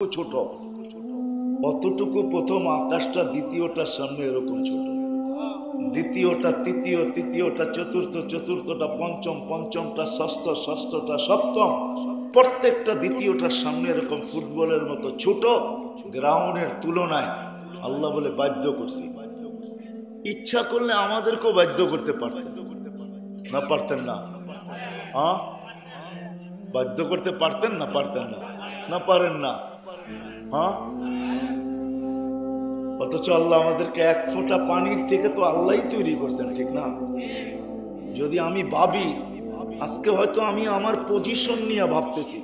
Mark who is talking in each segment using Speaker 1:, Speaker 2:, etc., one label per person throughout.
Speaker 1: ছোট, অতটুকু প্রথম আকাশটা দ্বিতীয়টার সামনে এরকম ছোট, দ্বিতীয়টা তৃতীয়, তৃতীয়টা চতুর্থ, চতুর্থটা পঞ্চম, পঞ্চমটা ষষ্ঠ, ষষ্ঠটা সপ্তম, প্রত্যেকটা দ্বিতীয়টার সামনে এরকম ফুটবলের মতো ছোট। গ্রাউন্ডের তুলনায় আল্লাহ বলে বাধ্য করছি। ইচ্ছা করলে আমাদেরকেও বাধ্য করতে পারতেন না? পারতেন না? হ্যাঁ, বাধ্য করতে পারতেন না? পারতেন না? না পারেন না? হ্যাঁ, অথচ আল্লাহ আমাদেরকে এক ফোঁটা পানির থেকে তো আল্লাহই তৈরি করছেন, ঠিক না? যদি আমি ভাবি, আজকে হয়তো আমি আমার পজিশন নিয়ে ভাবতেছি,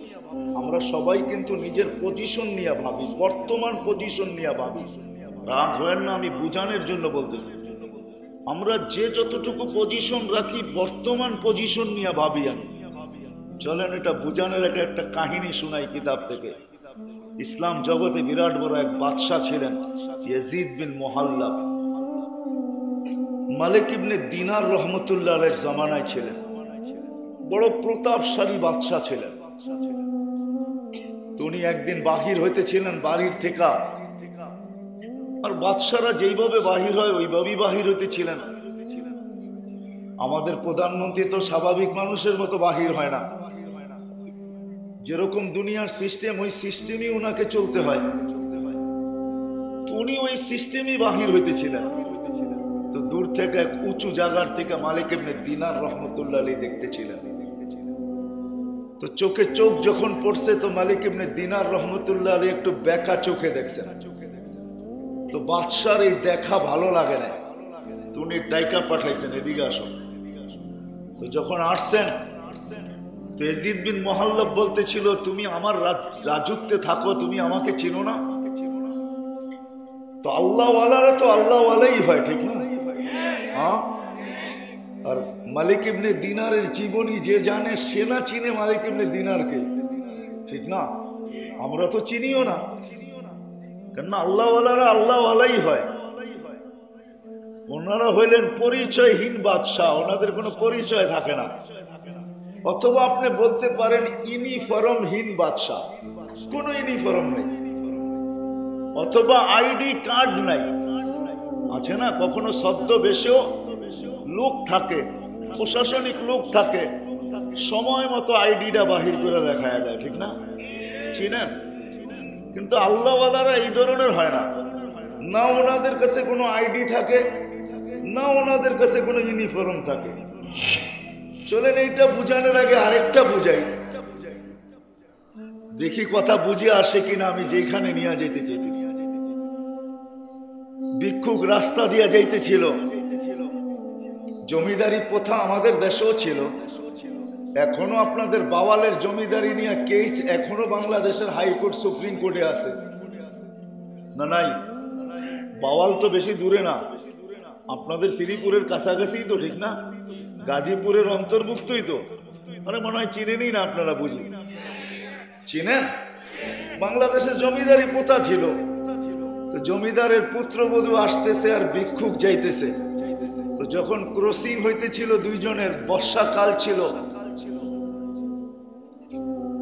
Speaker 1: আমরা সবাই কিন্তু নিজের পজিশন নিয়ে ভাবি, বর্তমান পজিশন নিয়ে ভাবি। রাগ হয় না, আমি বুঝানোর জন্য বলতেছি। আমরা যে যতটুকু পজিশন রাখি বর্তমান পজিশন নিয়ে ভাবি। আমি চলেন এটা বুঝানোর একটা কাহিনী শোনাই কিতাব থেকে। ইসলাম জগতে বিরাট বড় এক বাদশাহ ছিলেন, ইয়াজিদ বিন মুহাল্লাব। মালিক ইবনে দিনার রহমতুল্লাহ আলাইহির জামানায় ছিলেন, বড় প্রতাপশালী বাদশাহ ছিলেন। উনি একদিন বাহির হইতেছিলেন বাড়ির থেকে, আর বাদশারা যেইভাবে বাহির হয় ওইভাবেই বাহির হইতেছিলেন। আমাদের প্রধানমন্ত্রী তো স্বাভাবিক মানুষের মতো বাহির হয় না, যেরকম দুনিয়ার সিস্টেম ওই সিস্টেমই ওনাকে চলতে হয়। উনি ওই সিস্টেমই বাহির হইতেছিলেন। তো দূর থেকে এক উঁচু জায়গার থেকে মালিক ইবনে দিনার রহমতুল্লাহ আলাইহি দেখতেছিলেন। তো চোখে চোখ যখন পড়ছে, তো মালিক ইবনে দিনার রহমতুল্লাহ আলাইহি একটু বেঁকা চোখে দেখছেন। তো বাদশার এই দেখা ভালো লাগে না, তো উনি ডাইকা পাঠাইছেন, এদিকে আসো। তো যখন আসছেন, তো ইয়াজিদ বিন মুহাল্লাব বলতেছিল, তুমি আমার রাজত্বে থাকো, তুমি আমাকে চিনো না? তো আল্লাহওয়ালারা তো আল্লাহওয়ালাই হয়, ঠিক না? হ্যাঁ, আর মালিক ইবনে দিনারের জীবনী যে জানে সে না চিনে মালিক ইবনে দিনারকে, ঠিক না? আমরা তো চিনিও না, কেননা আল্লাহওয়ালারা আল্লাহওয়ালাই হয়। ওনারা হইলেন পরিচয়হীন বাদশাহ, ওনাদের কোনো পরিচয় থাকে না। অথবা আপনি বলতে পারেন ইউনিফর্মহীন বাদশাহ, কোনো ইউনিফর্ম নেই, অথবা আইডি কার্ড নাই। আছে না, কখনো ছদ্মবেশেও লোক থাকে, প্রশাসনিক লোক থাকে, সময় মতো আইডিটা বাহির করে দেখায় দেয়, ঠিক না? চিনেন? কিন্তু আল্লাহওয়ালারা এই ধরনের হয় না, না ওনাদের কাছে কোনো আইডি থাকে, না ওনাদের কাছে কোনো ইউনিফর্ম থাকে। চলেন এইটা বুঝানোর আগে আরেকটা বুঝাই, দেখি কথা বুঝে আসে কিনা আমি যেখানে নিয়ে যেতে চাইতেছি। ভিক্ষুক রাস্তা দিয়ে যাইতেছিল। জমিদারি প্রথা আমাদের দেশেও ছিল, এখনো আপনাদের বাওয়ালের জমিদারি নিয়ে কেস এখনো বাংলাদেশের হাইকোর্ট সুপ্রিম কোর্টে আছে না? নাই? বাওয়াল তো বেশি দূরে না, আপনাদের শ্রীপুরের কাছাকাছি তো, ঠিক না? গাজীপুরের অন্তর্ভুক্তই তো। আরে মনে হয় চিনেনই না আপনারা, বুঝি চিনেন? বাংলাদেশের জমিদারি প্রথা ছিল। তো জমিদারের পুত্রবধূ আসতেছে আর ভিক্ষুক যাইতেছে। তো যখন ক্রসিং হইতেছিল দুইজনের, বর্ষাকাল ছিল।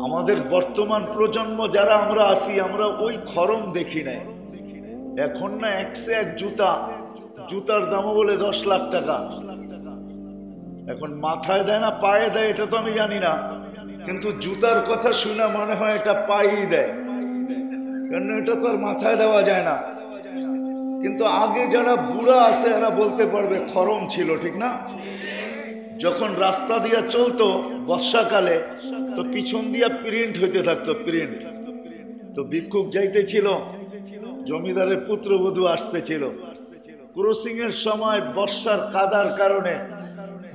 Speaker 1: আমাদের বর্তমান প্রজন্ম যারা আমরা আছি, আমরা ওই খরম দেখি নাই। এখন না একশো এক জুতা, জুতার দামও বলে 10 লাখ টাকা। এখন মাথায় দেয় না পায়ে দেয় এটা তো আমি জানি না, কিন্তু জুতার কথা শুনে মনে হয় এটা পায়েই দেয়, কারণ এটা তো আর মাথায় দেওয়া যায় না। কিন্তু আগে যারা বুড়া আছে এরা বলতে পারবে খরম ছিল, ঠিক না? যখন রাস্তা দিয়া চলতো বর্ষাকালে, তো পিছন দিয়া প্রিন্ট হইতে থাকতো, প্রিন্ট। তো ভিক্ষুক যাইতেছিল, জমিদারের পুত্রবধূ আসতেছিল। ক্রসিং এর সময় বর্ষার কাদার কারণে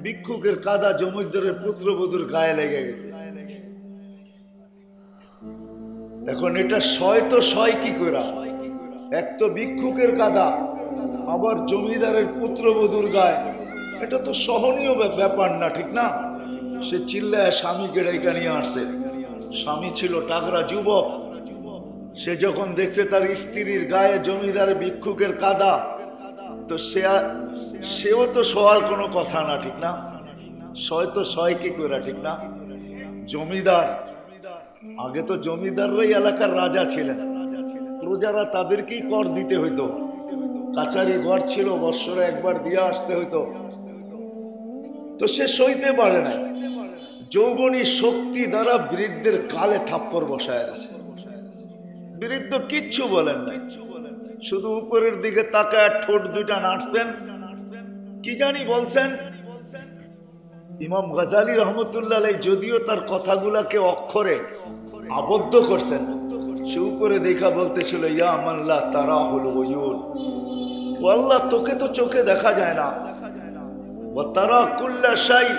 Speaker 1: ভিক্ষুকের কাদা জমিদারের পুত্রবধূর গায়ে লেগে গেছে। এখন এটা সয় তো সয় কি করে? এক তো ভিক্ষুকের কাদা, আবার জমিদারের পুত্রবধূর গায়ে, এটা তো সহনীয় ব্যাপার না, ঠিক না? সে চিল্লায় স্বামীকে ডেকে নিয়ে আসছে। স্বামী ছিল টাগরা যুবক, সে যখন দেখছে তার স্ত্রীর গায়ে জমিদারের ভিক্ষুকের কাদা, তো সেও তো সওয়ার কোনো কথা না, ঠিক না? সয় তো সয় কি করে, ঠিক না? জমিদার, আগে তো জমিদাররাই এলাকার রাজা ছিলেন। প্রজারা তাদেরকেই কর দিতে হইতো। কাছারি ঘর ছিল, বৎসরে একবার দিয়ে আসতে হইতো। তো সে সইতে পারে না, যৌবনী শক্তি দ্বারা বৃদ্ধের গালে থাপ্পড় বসায় দিয়েছে। বৃদ্ধ কিচ্ছু বলেন নাই, শুধু উপরের দিকে তাকায় ঠোঁট দুইটা নাড়ছেন, কি জানি বলছেন। ইমাম গাজালি রহমতুল্লাহ আলাইহি যদিও তার কথাগুলাকে অক্ষরে আবদ্ধ করছেন, সে উপরে দেখা বলতেছিল, ইয়া মাল্লা তারাহুল উয়ুন, ও আল্লাহ তোকে তো চোখে দেখা যায় না, ওয়া তারা কুল্লা শাই,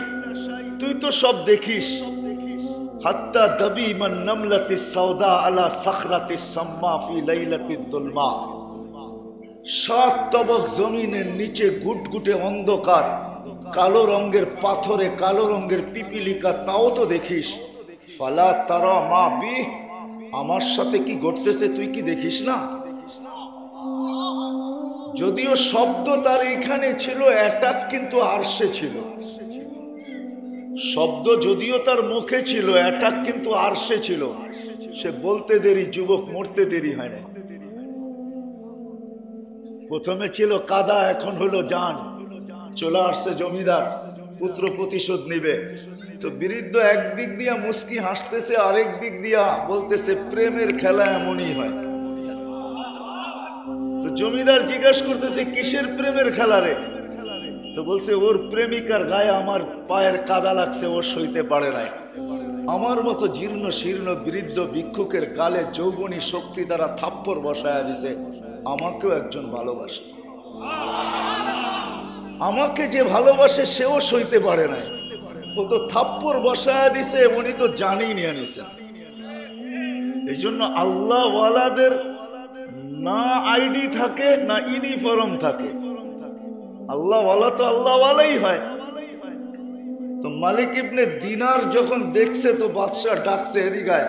Speaker 1: তুই তো সব দেখিস। হাত্তা দাবিমান নামলাতিস সাওদা আলা সাখরাতিস সাম্মা ফি লাইলাতিদ দুলমা, 7 তবক জমিনের নিচে গুটগুটে অন্ধকার, কালো রঙের পাথরে কালো রঙের পিপিলিকা, তাও তো দেখিস। ফালা তারা মা বি, আমার সাথে কি ঘটতেছে তুই কি দেখিস না? যদিও শব্দ তার এখানে ছিল অ্যাটাক, কিন্তু আরশে ছিল। শব্দ যদিও তার মুখে ছিল অ্যাটাক, কিন্তু আরশে ছিল। সে বলতে দেরি, যুবক মরতে দেরি হয় না। প্রথমে ছিল কাদা, এখন হলো জান। চলে আসছে জমিদার, পুত্র প্রতিশোধ নিবে। তো বৃদ্ধ একদিক দিয়া মুস্কি হাসতেছে, আরেক দিক দিয়া বলতেছে প্রেমের খেলা এমনই হয়। তো জমিদার জিজ্ঞাসা করতেছে কিসের প্রেমের খেলা রে? তো বলছে ওর প্রেমিকার গায়ে আমার পায়ের কাদা লাগছে, ও সইতে পারে নাই। আমার মতো জীর্ণ শীর্ণ বৃদ্ধ ভিক্ষুকের গালে যৌবনী শক্তি দ্বারা থাপ্পড় বসায়া দিছে। আমাকেও একজন ভালোবাসে, আমাকে যে ভালোবাসে সেও সইতে পারে না। ও তো থাপ্পড় বসায়া দিছে, উনি তো জানেই নিয়ে নিছে। এই জন্য আল্লাহ ওয়ালাদের না আইডি থাকে না ইউনিফর্ম থাকে। আল্লাহ ওয়ালা তো আল্লাহ ওয়ালাই হয়। তো মালিক ইবনে দিনার যখন দেখছে, তো বাদশাহ ডাকছে, এদিকে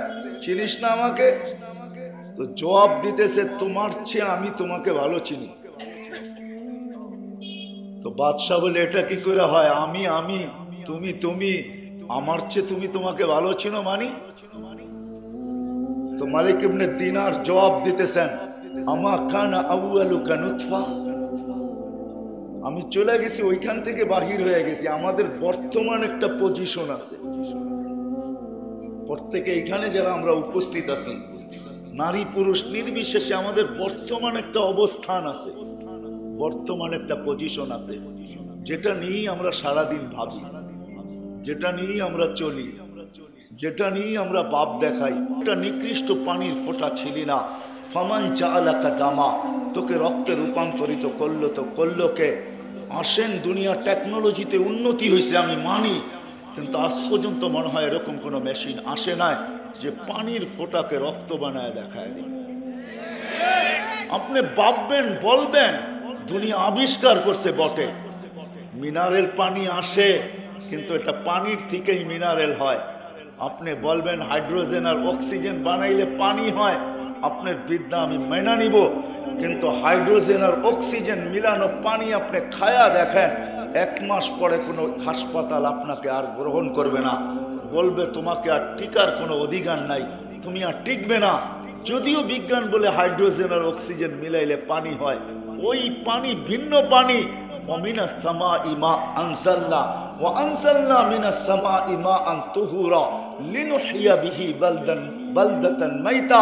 Speaker 1: চিনিস না আমাকে? তো জবাব দিতেছে, তোমার চেয়ে আমি তোমাকে ভালো চিনি। তো বাদশাহ বলে, এটা কি করে হয়? আমি আমি, তুমি তুমি, আমার চেয়ে তুমি তোমাকে ভালো চিনো মানি? তো মালিক ইবনে দিনার জবাব দিতেছেন, আমা কানা আউয়ালুকা নুতফা, আমি চলে গেছি, ওইখান থেকে বাহির হয়ে গেছি। আমাদের বর্তমান একটা পজিশন আছে, প্রত্যেকে এখানে যারা আমরা উপস্থিত আছি, নারী পুরুষ নির্বিশেষে আমাদের বর্তমান একটা অবস্থান আছে, বর্তমান একটা পজিশন আছে, যেটা নিয়েই আমরা সারাদিন ভাবি, যেটা নিয়েই আমরা চলি, যেটা নিয়েই আমরা বাপ দেখাই। একটা নিকৃষ্ট পানির ফোঁটা ছিলি না। ফামান জাআলাকা দামা, তোকে রক্তে রূপান্তরিত করলো তো করলো কে? আসেন, দুনিয়া টেকনোলজিতে উন্নতি হয়েছে আমি মানি, কিন্তু আজ পর্যন্ত মনে হয় এরকম কোনো মেশিন আসে নাই যে পানির ফোঁটাকে রক্ত বানায় দেখায় দিন। আপনি ভাববেন, বলবেন দুনিয়া আবিষ্কার করছে বটে, মিনারেল পানি আসে, কিন্তু এটা পানির থেকেই মিনারেল হয়। আপনি বলবেন হাইড্রোজেন আর অক্সিজেন বানাইলে পানি হয়, আপনার বিদ্যা আমি মেনে নিব, কিন্তু হাইড্রোজেন আর অক্সিজেন মিলানো পানি আপনি খায়া দেখেন, 1 মাস পরে কোনো হাসপাতাল আপনাকে আর গ্রহণ করবে না, বলবে তোমাকে আর টিকার কোনো অধিকার নাই, তুমি আর টিকবে না। যদিও বিজ্ঞান বলে হাইড্রোজেন আর অক্সিজেন মিলাইলে পানি হয়, ওই পানি ভিন্ন পানি। ওমিনাস সামাই মা আনজালনা ওয়া আনজালনা মিনাস সামাই মাআন তুহুরা লিনুহইয়া বিহি বালদাতান মাইতা।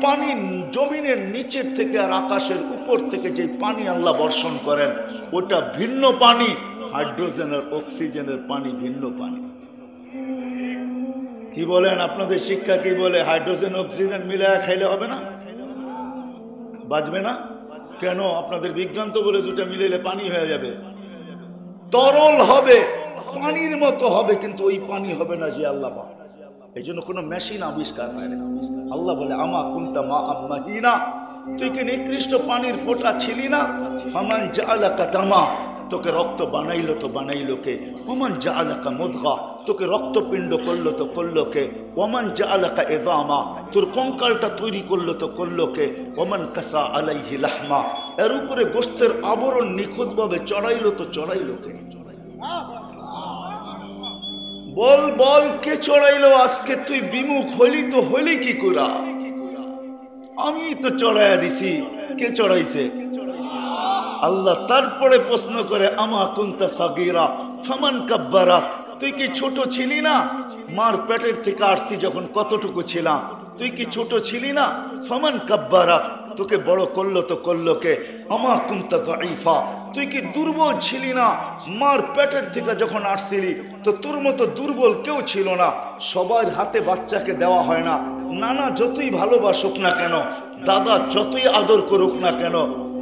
Speaker 1: পানি জমিনের নিচের থেকে আর আকাশের উপর থেকে যে পানি আল্লাহ বর্ষণ করেন, ওটা ভিন্ন পানি। হাইড্রোজেন আর অক্সিজেনের পানি ভিন্ন পানি। কি বলেন আপনাদের শিক্ষা কি বলে? হাইড্রোজেন অক্সিজেন মিলায়া খাইলে হবে না, বাঁচবে না কেন? আপনাদের বিজ্ঞান তো বলে দুটা মিলাইলে পানি হয়ে যাবে, তরল হবে, পানির মতো হবে, কিন্তু ওই পানি হবে না যে আল্লাহ পাক। এই জন্য কোনো মেশিন আবিষ্কার হয় না। আল্লাহ বলে আমা কুনতা মা আম্মাহিনা, তুই কি নিকৃষ্ট পানির ফোঁটা ছিলি না? ফামান জাআলাকা দামা, তোকে রক্ত বানাইলো তো বানাইলো কে? ওমান জাআলাকা মুদগা, তোকে রক্তপিণ্ড করলো তো করলো কে? ওমান জাআলাকা ইযামা, তোর কঙ্কালটা তৈরি করলো তো করলো কে? ওমান কাসা আলাইহি লাহমা, এর উপরে গোশতের আবরণ নিখুঁতভাবে চড়াইলো তো চড়াইলো কে? বল বল, কে চড়াইলো? আজকে তুই বিমুখ হলি তো হলি কি করা? আমি তো চড়াইয়া দিছি। কে চড়াইছে? আল্লাহ। তারপরে প্রশ্ন করে আমা কুনতা সাগীরা ফামান কাব্বারাক, তুই কি ছোট ছিলি না? মার পেটের থেকে আসছি যখন কতটুকু ছিলাম, তুই কি ছোট ছিলি না? ফামান কাব্বারাক, তোকে বড় করলো তো করলো কে? আমা কুনতা দাঈফা, তুই কি দুর্বল ছিলি না? মার পেটের থেকে যখন আসছিলি তো তোর মতো দুর্বল কেউ ছিল না। সবার হাতে বাচ্চাকে দেওয়া হয় না। নানা যতই ভালোবাসুক না কেন, দাদা যতই আদর করুক না কেন,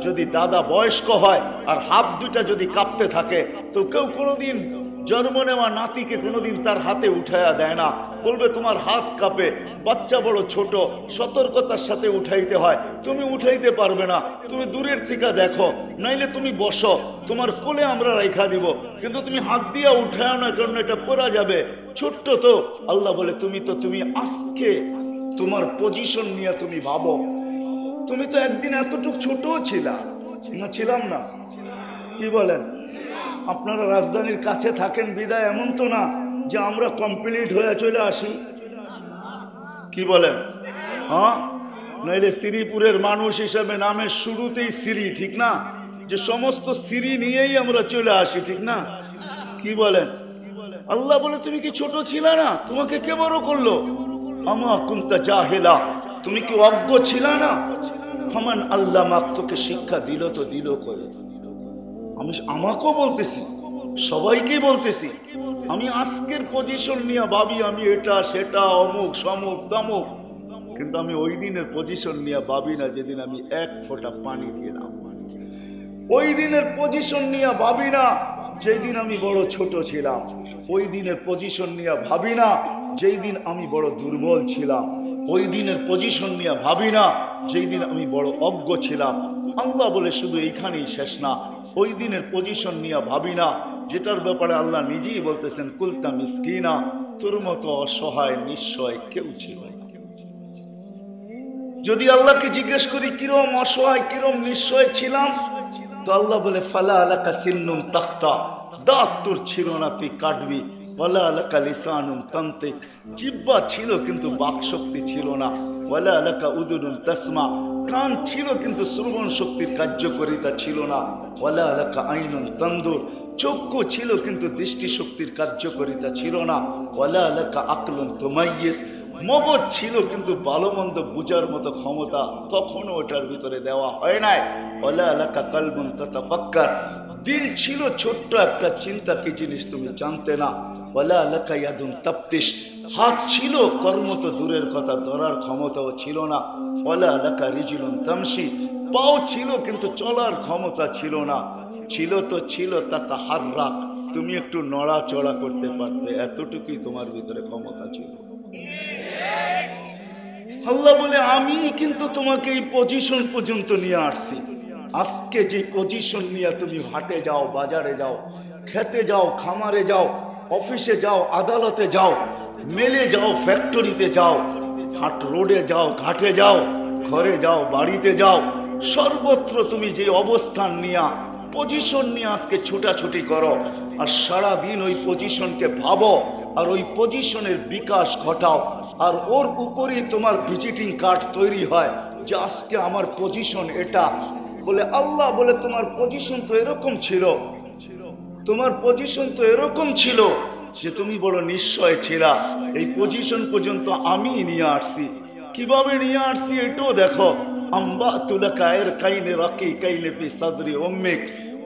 Speaker 1: যদি দাদা বয়স্ক হয় আর হাত দুটা যদি কাঁপতে থাকে তো কেউ কোনোদিন জন্ম নেওয়া নাতিকে কোনোদিন তার হাতে উঠাইয়া দেয় না। বলবে তোমার হাত কাঁপে, বাচ্চা বড় ছোট, সতর্কতার সাথে উঠাইতে হয়। তুমি উঠাইতে পারবে না, তুমি দূরের থেকে দেখো, নাইলে তুমি বসো, তোমার কোলে আমরা রেখা দিব, কিন্তু তুমি হাত দিয়া উঠাও না, কারণ এটা পড়া যাবে, ছোট্ট তো। আল্লাহ বলে তুমি আজকে তোমার পজিশন নিয়ে তুমি ভাবো, তুমি তো একদিন এতটুকু ছোট ছিলা না? ছিলাম না? কি বলেন? আপনারা রাজধানীর কাছে থাকেন বিদায় এমন তো না যে আমরা কমপ্লিট হয়ে চলে আসি। কি বলেন? হ্যাঁ, নইলে শ্রীপুরের মানুষ হিসাবে নামের শুরুতেই শ্রী, ঠিক না? যে সমস্ত শ্রী নিয়েই আমরা চলে আসি, ঠিক না? কি বলেন? আল্লাহ বলে তুমি কি ছোট ছিলা না? তোমাকে কে বড় করলো? আমা কুনতা জাহিলা, তুমি কি অজ্ঞ ছিলা না? ফামান আল্লামাক, তোকে শিক্ষা দিল তো দিল করে। আমি আমাকেও বলতেছি, সবাইকেই বলতেছি, আমি আজকের পজিশন নিয়ে ভাবি আমি এটা সেটা অমুক সমুক তমুক, কিন্তু আমি ওই দিনের পজিশন নিয়ে ভাবি না যেদিন আমি এক ফোঁটা পানি দিলাম। ওই দিনের পজিশন নিয়ে ভাবি না যেই দিন আমি বড় ছোট ছিলাম। ওই দিনের পজিশন নিয়ে ভাবি না যেই দিন আমি বড় দুর্বল ছিলাম। ওই দিনের পজিশন নিয়ে ভাবি না যেই দিন আমি বড় অজ্ঞ ছিলাম। আল্লাহ বলে শুধু এইখানেই শেষ না, ওই দিনের পজিশন নিয়ে ভাবি না, যেটার ব্যাপারে আল্লাহ নিজেই বলতেছেন কুলতা মিসকিনা, তোর মতো অসহায় নিঃস্বয় কেউ ছিল না। যদি আল্লাহকে জিজ্ঞেস করি কিরম অসহায় কিরম নিঃস্বয় ছিলাম, তো আল্লাহ বলে ফালা আলাকা সিন্নুম তাক্তা, দাঁত তোর ছিল না তুই কাটবি। ওয়ালা আলাকা লিসানুন তান্তিক, জিহ্বা ছিল কিন্তু বাকশক্তি ছিল না। ওয়ালা আলাকা উদুনুন তাসমা, কান ছিল কিন্তু শ্রবণ শক্তির কার্যকারিতা ছিল না। ওয়ালা আলাকা আইনুন তানদুর, চক্ষু ছিল কিন্তু দৃষ্টিশক্তির কার্যকারিতা ছিল না। ওয়ালা আলাকা আকলুন তুমাইয়িস, মগজ ছিল কিন্তু ভালো মন্দ বুঝার মতো ক্ষমতা তখনও ওটার ভিতরে দেওয়া হয় নাই। ওয়ালা আলাকা কলবুন তাতাফাক্কার, দিল ছিল ছোট্ট একটা চিন্তা কি জিনিস তুমি জানতে না। ওয়ালা আলাকা ইয়াদুন তাফতিশ, হাত ছিল কর্ম তো দূরের কথা ধরার ক্ষমতাও ছিল না। ওয়ালা আলাকা রিজলুন তামশি, পাও ছিল কিন্তু চলার ক্ষমতা ছিল না। ছিল তো ছিল তাতাহাররাক, তুমি একটু নড়াচড়া করতে পারতে, এতটুকুই তোমার ভিতরে ক্ষমতা ছিল। আল্লাহ বলে আমি কিন্তু তোমাকে এই পজিশন পর্যন্ত নিয়ে আসছি। আজকে যে পজিশন নিয়ে তুমি হাটে যাও, বাজারে যাও, খেতে যাও, খামারে যাও, অফিসে যাও, আদালতে যাও, মেলে যাও, ফ্যাক্টরিতে যাও, হাট রোডে যাও, ঘাটে যাও, ঘরে যাও, বাড়িতে যাও, সর্বত্র তুমি যে অবস্থান নিয়ে পজিশন নিয়ে আজকে ছুটাছুটি করো, আর সারাদিন ওই পজিশনকে ভাবো, আর ওই পজিশনের বিকাশ ঘটাও, আর ওর উপরেই তোমার ভিজিটিং কার্ড তৈরি হয় যে আজকে আমার পজিশন এটা। বলে আল্লাহ বলে তোমার পজিশন তো এরকম ছিল, তোমার পজিশন তো এরকম ছিল যে তুমি বড় নিশ্চয় ছিলা। এই পজিশন পর্যন্ত আমি নিয়ে আসছি। কিভাবে নিয়ে আসছি এটাও দেখো। আম্বা তুলা কায়ের কাইনে রাকি কাইনে ফি সাদরি উম্মিক,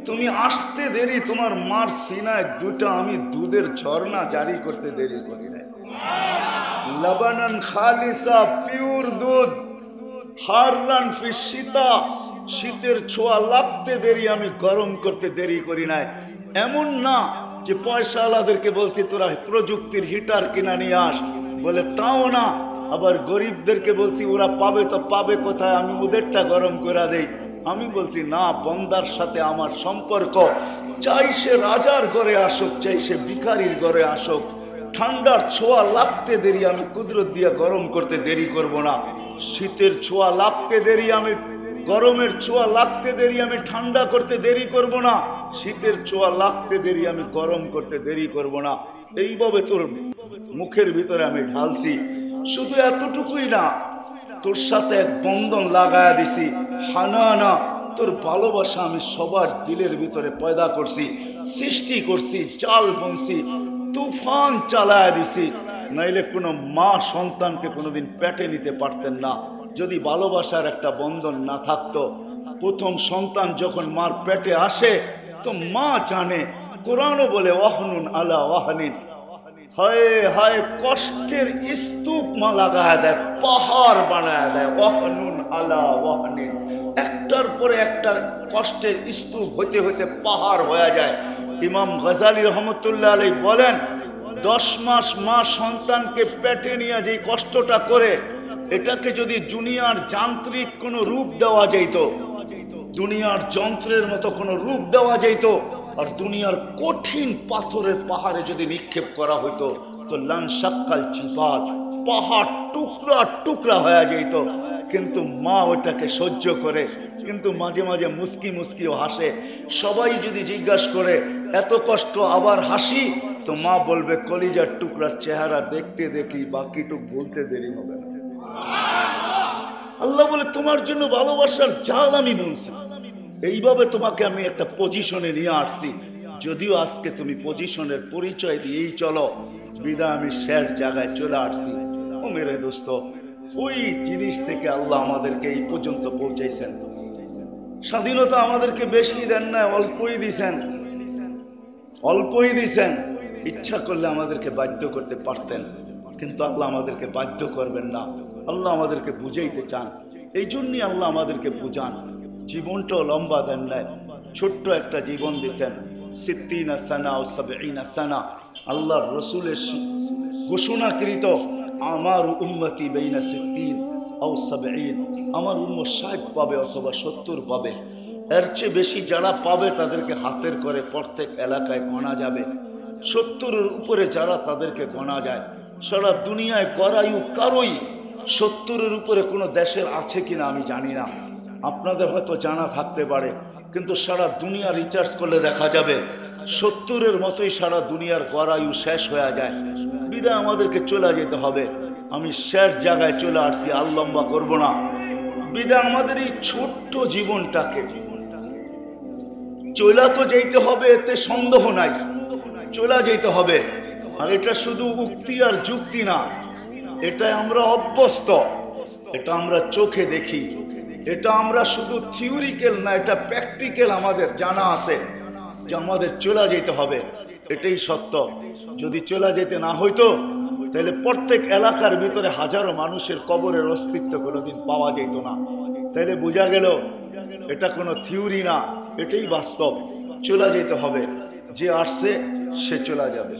Speaker 1: তুমি আসতে দেরি, তোমার মার সিনায় দুটা আমি দুধের ঝর্ণা জারি করতে দেরি করি নাই। লবনান খালিসা, পিওর দুধ, হাররান ফি শীতা, শীতের ছোঁয়া লাগতে দেরি আমি গরম করতে দেরি করি নাই। এমন না যে পয়সাওয়ালাদেরকে বলছি তোরা প্রযুক্তির হিটার কিনা নিয়ে আস, বলে তাও না। আবার গরিবদেরকে বলছি ওরা পাবে তো পাবে কোথায়, আমি ওদেরটা গরম করে দেই। আমি বলছি না, বন্দার সাথে আমার সম্পর্ক, চাই সে রাজার ঘরে আসুক, চাই সে ভিখারির ঘরে আসুক, ঠান্ডার ছোঁয়া লাগতে দেরি আমি কুদরত দিয়ে গরম করতে দেরি করব না। শীতের ছোঁয়া লাগতে দেরি আমি, গরমের ছোঁয়া লাগতে দেরি আমি ঠান্ডা করতে দেরি করব না। শীতের ছোঁয়া লাগতে দেরি আমি গরম করতে দেরি করব না। এইভাবে তোর মুখের ভিতরে আমি ঢালছি। শুধু এতটুকুই না, তোর সাথে এক বন্ধন লাগায়া দিছি। হানানা, তোর ভালোবাসা আমি সবার দিলের ভিতরে পয়দা করছি, সৃষ্টি করছি, চাল বুনছি, তুফান চালায়া দিছি। নাইলে কোনো মা সন্তানকে কোনোদিন পেটে নিতে পারতেন না যদি ভালোবাসার একটা বন্ধন না থাকতো। প্রথম সন্তান যখন মার পেটে আসে তো মা জানে, কোরআনও বলে ওয়াহনুন আলা ওয়াহনিন, হায় হায় কষ্টের স্তূপ মা লাগায় দেয়, পাহাড় বানায় দেয়। ওয়াহনুন আলা ওয়াহনিন, একটার পরে একটা কষ্টের স্তূপ হইতে হইতে পাহাড় হয়ে যায়। ইমাম গজালি রহমতুল্লাহ আলাইহি বলেন, 10 মাস মা সন্তানকে পেটে নিয়ে যে কষ্টটা করে, এটাকে যদি দুনিয়ার যান্ত্রিক কোনো রূপ দেওয়া যেত, দুনিয়ার যন্ত্রের মতো কোনো রূপ দেওয়া যেত, আর দুনিয়ার কঠিন পাথরের পাহাড়ে যদি নিক্ষেপ করা হইতো তো লানসাক্কাল চিপাত, পাহাড় টুকরা টুকরা হয়ে যেত। কিন্তু মা ওটাকে সহ্য করে, কিন্তু মাঝে মাঝে মুস্কি মুস্কিও হাসে। সবাই যদি জিজ্ঞাসা করে এত কষ্ট আবার হাসি, তো মা বলবে কলিজার টুকরার চেহারা দেখতে দেখি বাকিটুক বলতে দেরি হবে না। আল্লাহ বলে তোমার জন্য ভালোবাসার জাল আমি বলছি, এইভাবে তোমাকে আমি একটা পজিশনে নিয়ে আসছি। যদিও আজকে তুমি পজিশনের পরিচয় দিয়েই চলো, বিদায় আমি শেষ জায়গায় চলে আসছি। ও মেরে দোস্ত, ওই জিনিস থেকে আল্লাহ আমাদেরকে এই পর্যন্ত পৌঁছাইছেন। স্বাধীনতা আমাদেরকে বেশি দেন না, অল্পই দিছেন, অল্পই দিছেন। ইচ্ছা করলে আমাদেরকে বাধ্য করতে পারতেন, কিন্তু আল্লাহ আমাদেরকে বাধ্য করবেন না। আল্লাহ আমাদেরকে বুঝাইতে চান, এই জন্যই আল্লাহ আমাদেরকে বুঝান। জীবনটাও লম্বা দেন নাই, ছোট্ট একটা জীবন দিছেন। 60 সানা ও 70 সানা, আল্লাহর রসুলের ঘোষণাকৃত, আমার উম্মতি বাইনা 60 ও 70, আমার উম্মত 60 পাবে অথবা 70 পাবে। এর চেয়ে বেশি যারা পাবে তাদেরকে হাতের করে প্রত্যেক এলাকায় গণা যাবে। 70-এর উপরে যারা, তাদেরকে গণা যায়। সারা দুনিয়ায় করায়ু কারোই 70-এর উপরে কোনো দেশের আছে কিনা আমি জানি না, আপনাদের হয়তো জানা থাকতে পারে, কিন্তু সারা দুনিয়া রিচার্জ করলে দেখা যাবে 70-এর মতোই সারা দুনিয়ার করায়ু শেষ হয়ে যায়। বিদায় আমাদেরকে চলে যেতে হবে। আমি শেষ জায়গায় চলে আসছি, আর লম্বা করবো না। বিদায় আমাদের এই ছোট্ট জীবনটাকে চলা তো যেতে হবে, এতে সন্দেহ নাই, চলা যেতে হবে। আর এটা শুধু উক্তি আর যুক্তি না, এটা আমরা অভ্যস্ত, এটা আমরা চোখে দেখি, এটা আমরা শুধু থিওরিক্যাল না, এটা প্র্যাকটিক্যাল আমাদের জানা আছে যে আমাদের চলে যেতে হবে। এটাই সত্য। যদি চলে যেতে না হইতো তাহলে প্রত্যেক এলাকার ভিতরে হাজারো মানুষের কবরের অস্তিত্ব কোনোদিন পাওয়া যেত না। তাহলে বোঝা গেল এটা কোনো থিওরি না, এটাই বাস্তব। চলে যেতে হবে, যে আসছে সে চলে যাবে।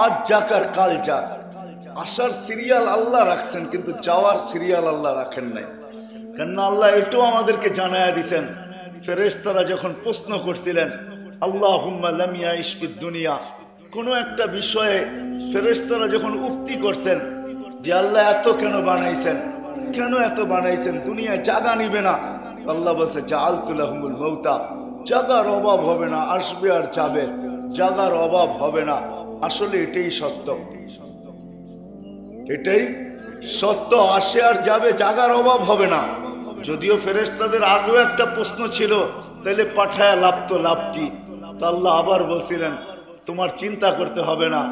Speaker 1: আজ যাক আর কাল যাক, আসার সিরিয়াল আল্লাহ রাখছেন, কিন্তু যাওয়ার সিরিয়াল আল্লাহ রাখেন নাই। কেননা আল্লাহ এটাও আমাদেরকে জানায়া দিছেন। ফেরেশতারা যখন প্রশ্ন করছিলেন আল্লাহুম্মা লাম ইয়াইশ ফিদ দুনিয়া, কোনো একটা বিষয়ে ফেরেশতারা যখন উক্তি করছেন যে আল্লাহ এত কেন বানাইছেন, কেন এত বানাইছেন, দুনিয়ায় জায়গা নিবে না, আল্লাহ বলছে জাআলতু লাহুমুল মাউতা, জায়গার অভাব হবে না, আসবে আর যাবে, জায়গার অভাব হবে না। আসলে এটাই সত্য, এটাই সত্য, আসে আর যাবে, জায়গার অভাব হবে না। যদিও ফেরেশতাদের আগেও একটা প্রশ্ন ছিল, তাহলে পাঠায়া লাভ তো লাভ কি? তো আল্লাহ আবার বলছিলেন তোমার চিন্তা করতে হবে না।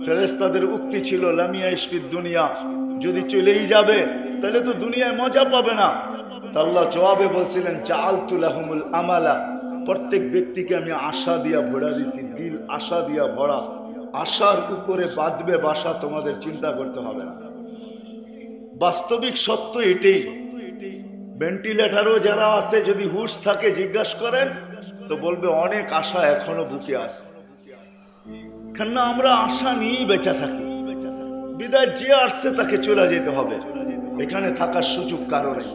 Speaker 1: ফেরেশতাদের উক্তি ছিল লাম ইয়াইশ ফিদ দুনিয়া, যদি চলেই যাবে তাহলে তো দুনিয়ায় মজা পাবে না। তো আল্লাহ জবাবে বলছিলেন জাআলতু লাহুমুল আমালা, প্রত্যেক ব্যক্তিকে আমি আশা দিয়া ভরা দিছি, দিল আশা দিয়া ভরা, আশার উপরে বাঁধবে বাসা, তোমাদের চিন্তা করতে হবে না। বাস্তবিক সত্য এটাই। ভেন্টিলেটারও যারা আছে যদি হুঁশ থাকে জিজ্ঞাসা করেন তো বলবে অনেক আশা এখনো বুকে আছে। কেননা আমরা আশা নিয়েই বেঁচে থাকি। বিদায় যে আসছে তাকে চলে যেতে হবে, এখানে থাকার সুযোগ কারো নেই।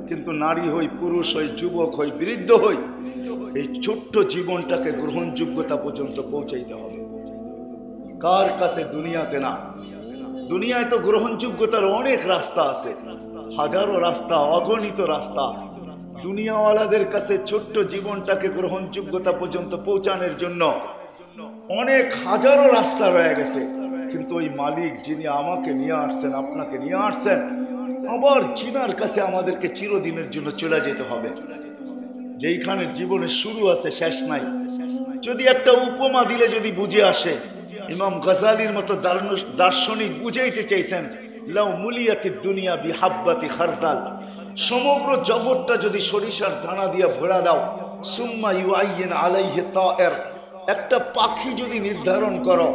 Speaker 1: কিন্তু নারী হই, পুরুষ হই, যুবক হই, বৃদ্ধ হই, এই ছোট্ট জীবনটাকে গ্রহণযোগ্যতা পর্যন্ত পৌঁছাইতে হবে। কার কাছে? দুনিয়াতে না। দুনিয়ায় তো গ্রহণযোগ্যতার অনেক রাস্তা আছে, হাজারো রাস্তা, অগণিত রাস্তা। দুনিয়াওয়ালাদের কাছে ছোট্ট জীবনটাকে গ্রহণযোগ্যতা পর্যন্ত পৌঁছানোর জন্য অনেক হাজারো রাস্তা রয়ে গেছে। কিন্তু ওই মালিক যিনি আমাকে নিয়ে আসছেন, আপনাকে নিয়ে আসছেন, আবার জিনার কাছে আমাদেরকে চিরদিনের জন্য চলে যেতে হবে। যেইখানের জীবনের শুরু আছে শেষ নাই। যদি একটা উপমা দিলে যদি বুঝে আসে, ইমাম গজালির মতো দার্শনিক বুঝাইতে চাইছেন, লাউ মুলিয়াতিদ দুনিয়া বিহাব্বাতি খারদাল, সমগ্র জগৎটা যদি সরিষার দানা দিয়া ভরা দাও, সুম্মা ইউআইয়িন আলাইহি তায়ের, একটা পাখি যদি নির্ধারণ করো,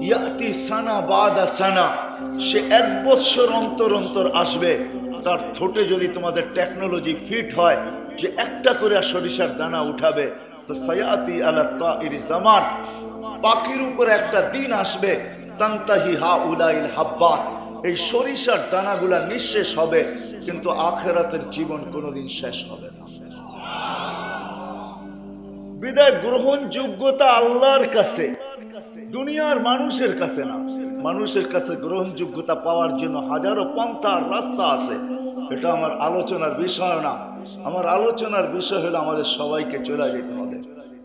Speaker 1: ইয়াতি সানা বাদা সানা, সে 1 বৎসর অন্তর অন্তর আসবে। তার ঠোঁটে যদি তোমাদের টেকনোলজি ফিট হয় যে একটা করে সরিষার দানা উঠাবে, তো সায়াতি আলা তাইরি জামান, পাখির উপর একটা দিন আসবে, তান্তাহি হাউলাইল হাব্বাত, এই সরিষার দানাগুলা নিঃশেষ হবে, কিন্তু আখিরাতের জীবন কোনোদিন শেষ হবে না। বিদায় গ্রহণযোগ্যতা আল্লাহর কাছে, দুনিয়ার মানুষের কাছে না। মানুষের কাছে গ্রহণযোগ্যতা পাওয়ার জন্য হাজারো পন্থা রাস্তা আছে, এটা আমার আলোচনার বিষয় না। আমার আলোচনার বিষয় হলো আমাদের সবাইকে চলে যেতে হবে।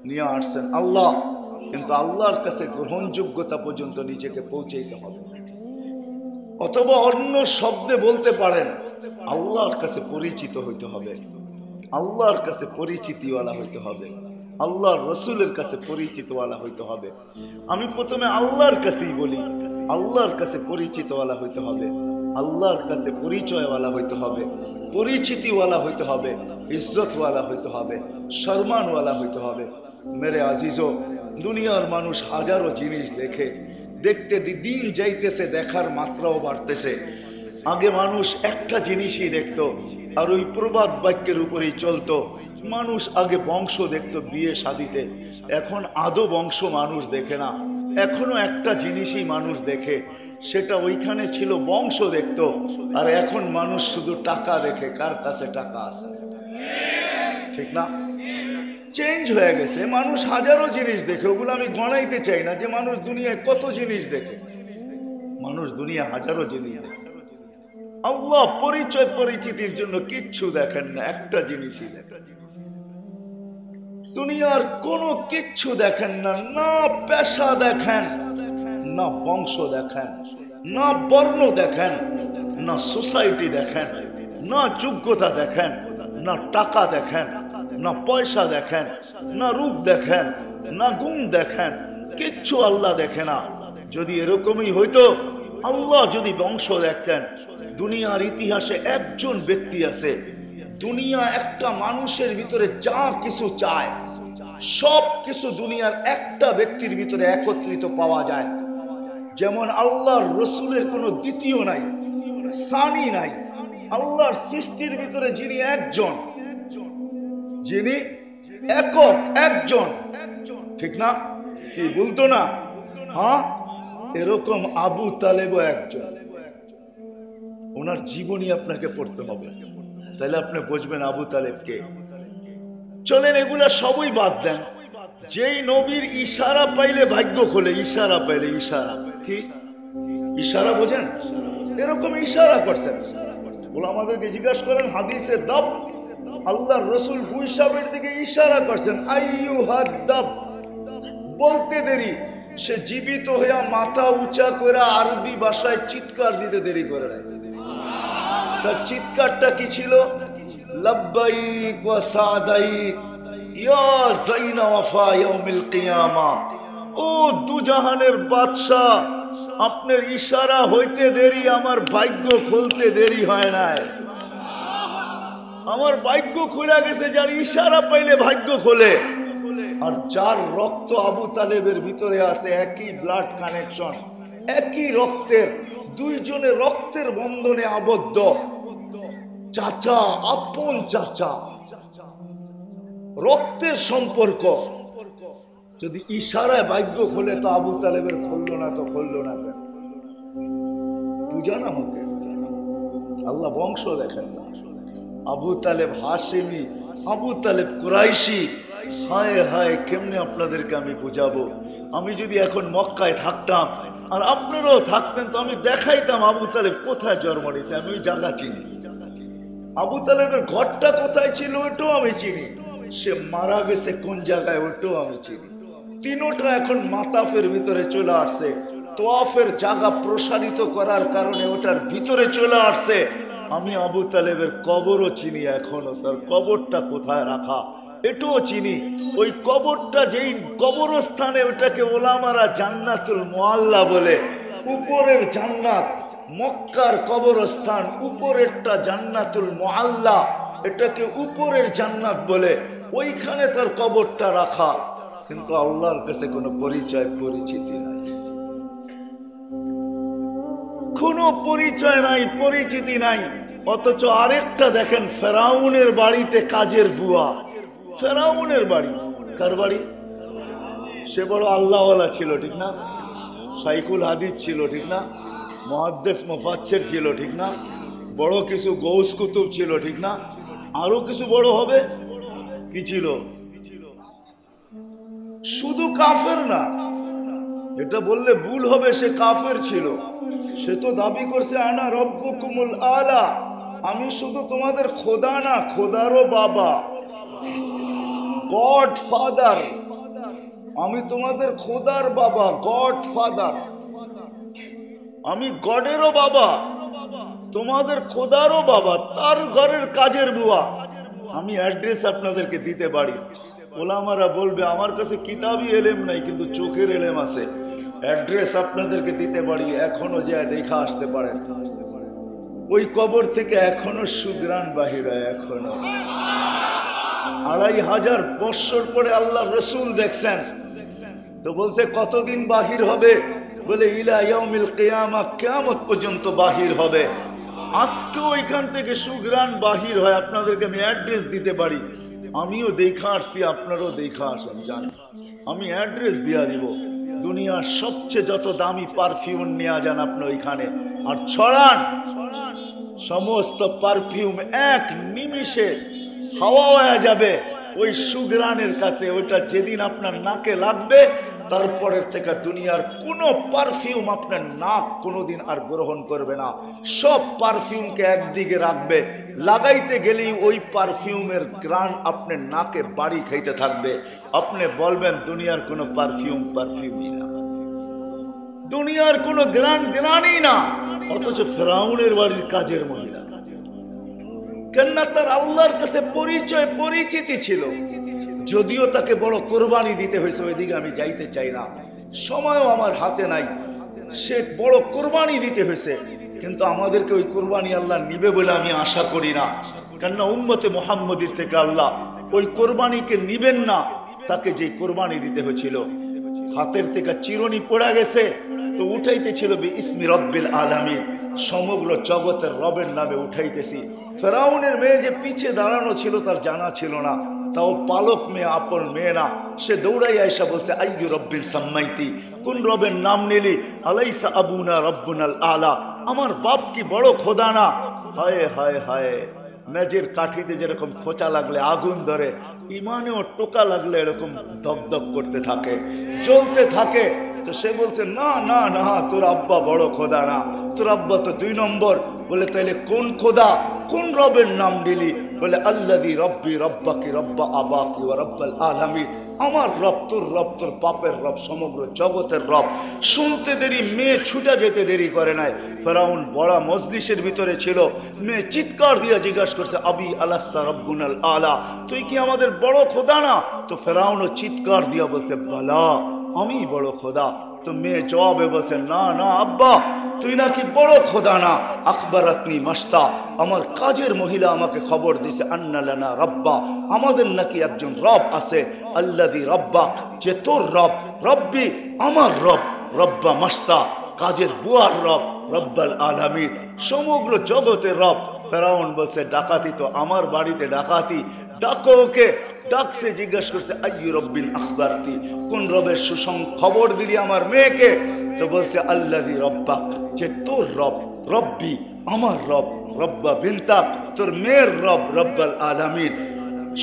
Speaker 1: নিয়ে আসছেন আল্লাহ, কিন্তু আল্লাহর কাছে গ্রহণযোগ্যতা পর্যন্ত নিজেকে পৌঁছাইতে হবে। অথবা অন্য শব্দে বলতে পারেন, আল্লাহর কাছে পরিচিত হইতে হবে, আল্লাহর কাছে পরিচিতিওয়ালা হইতে হবে, আল্লাহর রসুলের কাছে পরিচিতওয়ালা হইতে হবে। আমি প্রথমে আল্লাহর কাছেই বলি, আল্লাহর কাছে পরিচিতওয়ালা হইতে হবে, আল্লাহর কাছে পরিচয়ওয়ালা হইতে হবে, পরিচিতিওয়ালা হইতে হবে, ইজ্জতওয়ালা হইতে হবে, সম্মানওয়ালা হইতে হবে। মেরে আজিজো, দুনিয়ার মানুষ হাজারো জিনিস দেখে, দেখতে দিন যাইতেছে, দেখার মাত্রাও বাড়তেছে। আগে মানুষ একটা জিনিসই দেখতো, আর ওই প্রবাদ বাক্যের উপরেই চলতো। মানুষ আগে বংশ দেখতো বিয়ে শাদিতে, এখন আদৌ বংশ মানুষ দেখে না। এখনো একটা জিনিসই মানুষ দেখে, সেটা ওইখানে ছিল বংশ দেখতো, আর এখন মানুষ শুধু টাকা দেখে, কার কাছে টাকা আছে, ঠিক না? চেঞ্জ হয়ে গেছে। মানুষ হাজারো জিনিস দেখে, ওগুলো আমি গণাইতে চাই না যে মানুষ দুনিয়ায় কত জিনিস দেখে। মানুষ দুনিয়া হাজারো জিনিস দেখে। আল্লাহ পরিচয় পরিচিতির জন্য কিচ্ছু দেখেন না, একটা জিনিসই দেখেন। দুনিয়ার কোনো কিচ্ছু দেখেন না, না পেশা দেখেন, না বংশ দেখেন, না বর্ণ দেখেন, না সোসাইটি দেখেন, না যোগ্যতা দেখেন, না টাকা দেখেন, না পয়সা দেখেন, না রূপ দেখেন, না গুণ দেখেন, কিচ্ছু আল্লাহ দেখে না। যদি এরকমই হইতো, আল্লাহ যদি বংশ দেখতেন। দুনিয়ার ইতিহাসে একজন ব্যক্তি আছে, দুনিয়া একটা মানুষের ভিতরে যা কিছু চায় সব কিছু দুনিয়ার একটা ব্যক্তির ভিতরে একত্রিত পাওয়া যায়। যেমন আল্লাহর রসুলের কোনো দ্বিতীয় নাই, সানি নাই। আল্লাহর সৃষ্টির ভিতরে যিনি একজন, যিনি একক একজন, ঠিক না? কি বলতো না? হ্যাঁ, এরকম আবু তালেবও একজন। ওনার জীবনী আপনাকে পড়তে হবে, তাহলে আপনি বুঝবেন আবু তালেবকে। চলেন এগুলা সবই বাদ দেন। যেই নবীর ইশারা পাইলে ভাগ্য খোলে, ইশারা পাইলে, ইশারা কি ইশারা বোঝেন? এরকম ইশারা করছেন। বলে আমাদেরকে জিজ্ঞাসা করেন হাদিসে দাব, আল্লাহর রসুল গুইসাবের দিকে ইশারা করছেন, আইয়ুহাদ দাব, বলতে দেরি, সে জীবিত হইয়া মাথা উঁচা করে আরবি ভাষায় চিৎকার দিতে দেরি করে নাই। তার চিৎকারটা কি ছিল? লব্বাইক ওয়া সাদাইক ইয়া যাইনা ওয়াফা ইয়াউমিল কিয়ামা। ও দুজাহানের বাদশা, আপনার ইশারা হইতে দেরি, আমার ভাগ্য খুলতে দেরি হয় নাই। আমার ভাগ্য খুলে গেছে, যার ইশারা পাইলে ভাগ্য খোলে। আর যার রক্ত আবু তালেবের ভিতরে আছে, একই ব্লাড কানেকশন, একই রক্তের, দুইজনের রক্তের বন্ধনে আবদ্ধ, চাচা, আপন চাচা, রক্তের সম্পর্ক। যদি ইশারায় ভাগ্য খোলে তো আবু তালেবের খুললো না, তো খুললো না কেন? বুঝান আমাকে। আল্লাহ বংশ দেখেন না। আবু তালেব হাশেমি, আবু তালেব কুরাইশি। হায় হায়, কেমনে আপনাদেরকে আমি বুঝাবো? আমি যদি এখন মক্কায় থাকতাম আর আপনারাও থাকতেন, তো আমি দেখাইতাম আবু তালেব কোথায় জন্ম নিয়েছে। আমি ওই জায়গা চিনি, আবু তালেবের ঘরটা কোথায় ছিল ওটাও আমি চিনি, সে মারা গেছে কোন জায়গায় ওটাও আমি চিনি। তিনোটা এখন মাতাফের ভিতরে চলে আসছে, তোয়াফের জায়গা প্রসারিত করার কারণে ওটার ভিতরে চলে আসছে। আমি আবু তালেবের কবরও চিনি, এখনো তার কবরটা কোথায় রাখা এটাও চিনি। ওই কবরটা যেই কবরস্থানে, ওটাকে ওলামারা জান্নাতুল মুআল্লা বলে। উপরের জান্নাত মক্কার কবরস্থান, উপরেরটা জান্নাতুল মুআল্লা, এটাকে উপরের জান্নাত বলে। ওইখানে তার কবরটা রাখা, কিন্তু আল্লাহর কাছে কোনো পরিচয় পরিচিতি নাই, কোনো পরিচয় নাই, পরিচিতি নাই। অথচ আরেকটা দেখেন, ফেরাউনের বাড়িতে কাজের বুয়া। ফেরাউনের বাড়ি, কার বাড়ি? সে বড় আল্লাহওয়ালা ছিল, ঠিক না? সাইকুল হাদিস ছিল, ঠিক না? মুহাদ্দিস মুফাসসির ছিল, ঠিক না? বড় কিছু গৌস কুতুব ছিল, ঠিক না? আরো কিছু বড় হবে। কি ছিল? শুধু কাফের না, এটা বললে ভুল হবে, সে কাফের ছিল। সে তো দাবি করছে আনা রব্বুকুমুল আলা, আমি শুধু তোমাদের খোদা না, খোদারও বাবা, গড ফাদার। আমি তোমাদের খোদার বাবা, গড ফাদার। আমি গডেরও বাবা, তোমাদের খোদারও বাবা, তার ঘরের কাজের বুয়া। আমি অ্যাড্রেস আপনাদেরকে দিতে পারি। ওলামারা বলবে আমার কাছে কিতাবই এলেম নাই, কিন্তু চোখের এলেম আছে। অ্যাড্রেস আপনাদেরকে দিতে পারি, এখনো যায় দেখা আসতে পারেন। ওই কবর থেকে এখনো সুগ্রাণ বাহির হয়, এখনো। 2500 বৎসর পরে আল্লাহ রসুল দেখছেন, তো বলছে কতদিন বাহির হবে? বলে ইলা ইয়াউমিল কিয়ামা, কিয়ামত পর্যন্ত বাহির হবে। আজকেও এখান থেকে সুগ্রাণ বাহির হয়। আপনাদেরকে আমি অ্যাড্রেস দিতে পারি। আমিও দেখা আসছি, আপনারাও দেখা আসেন, জানেন। আমি অ্যাড্রেস দিয়া দিব। দুনিয়ার সবচেয়ে যত দামি পারফিউম নেওয়া যান আপনি ওইখানে, আর ছড়ান। সমস্ত পারফিউম এক নিমিষে হাওয়া হয়ে যাবে ওই সুগ্রাণের কাছে। ওইটা যেদিন আপনার নাকে লাগবে, তারপরের থেকে দুনিয়ার কোনো পারফিউম আপনার নাক কোনোদিন আর গ্রহণ করবে না। সব পারফিউমকে একদিকে রাখবে, লাগাইতে গেলেই ওই পারফিউমের গ্রান আপনার নাকে বাড়ি খাইতে থাকবে। আপনি বলবেন দুনিয়ার কোনো পারফিউমই না, দুনিয়ার কোনো গ্রানই না। অথচ ফেরাউনের বাড়ির কাজের মহিলা, কেননা তার আল্লাহর কাছে পরিচয় পরিচিতি ছিল। যদিও তাকে বড় কোরবানি দিতে হয়েছে, ওইদিকে আমি যাইতে চাই না, সময়ও আমার হাতে নাই। সে বড় কোরবানি দিতে হয়েছে, কিন্তু আমাদেরকে ওই কোরবানি আল্লাহ নিবে বলে আমি আশা করি না। কেননা উম্মতে মুহাম্মদীর থেকে আল্লাহ ওই কোরবানিকে নিবেন না। তাকে যে কোরবানি দিতে হয়েছিল, হাতের থেকে চিরুনি পড়া গেছে, তো উঠাইতেছিল ইসমি রব্বিল আলামিন, সমগ্র জগতের রবের নামে উঠাইতেছি। ফেরাউনের মেয়ে যে পিছে দাঁড়ানো ছিল তার জানা ছিল না, তাও পালক মেয়ে, আপন মেয়ে না। সে দৌড়াই আয়সা বলছে আইয়ু রব্বিল সাম্মাইতি, কোন রবের নাম নিলি? আলাইসা আবুনা রব্বুনাল আলা, আমার বাপ কি বড় খোদা না? হায় হায় হায়, মেজের কাঠিতে যেরকম খোঁচা লাগলে আগুন ধরে, ইমানেও টোকা লাগলে এরকম দগদগ করতে থাকে, জ্বলতে থাকে। তো সে বলছে না না না, তোর আব্বা বড় খোদা না, তোর আব্বা তো 2 নম্বর। বলে তাইলে কোন খোদা, কোন রবের নাম নিলি? বলে আল্লাযী রব্বি রব্বাকি রব্বা আবাকি ওয়া রব্বাল আলামিন, আমার রব তোর রব, তোর বাপের রব, সমগ্র জগতের রব। শুনতে দেরি, মেয়ে ছুটে যেতে দেরি করে নাই। ফেরাউন বড় মজলিসের ভিতরে ছিল, মেয়ে চিৎকার দিয়ে জিজ্ঞাসা করছে আবি আলাস্তা রব্বুনাল আলা, তুই কি আমাদের বড় খোদা না? তো ফেরাউনও চিৎকার দিয়ে বলছে বালা, আমি বড় খোদা। তো মেয়ে জবাবে বলছে না না আব্বা, তুই নাকি বড় খোদা না। আখবারাতনি মাস্তা, আমার কাজের মহিলা আমাকে খবর দিছে আন্না লানা রব্বা, আমাদের নাকি একজন রব আছে। আল্লাযী রব্বাক, যে তোর রব, রব্বি আমার রব, রব্বা মাস্তা কাজের বুয়ার রব, রব্বাল আলামিন সমগ্র জগতের রব। ফেরাউন বলছে ডাকাতি তো আমার বাড়িতে ডাকাতি, ডাকো ওকে। ডাকছে, জিজ্ঞাসা করছে আইয়ু রব্বিন আখবারতি, কোন রবের খবর দিলি আমার মেয়েকে? তো বলছে আল্লাযী রব্বাক, যে তোর রব, রব্বি আমার রব, রব্বা বিনতাক তোর মেয়ের রব, রব্বাল আলামিন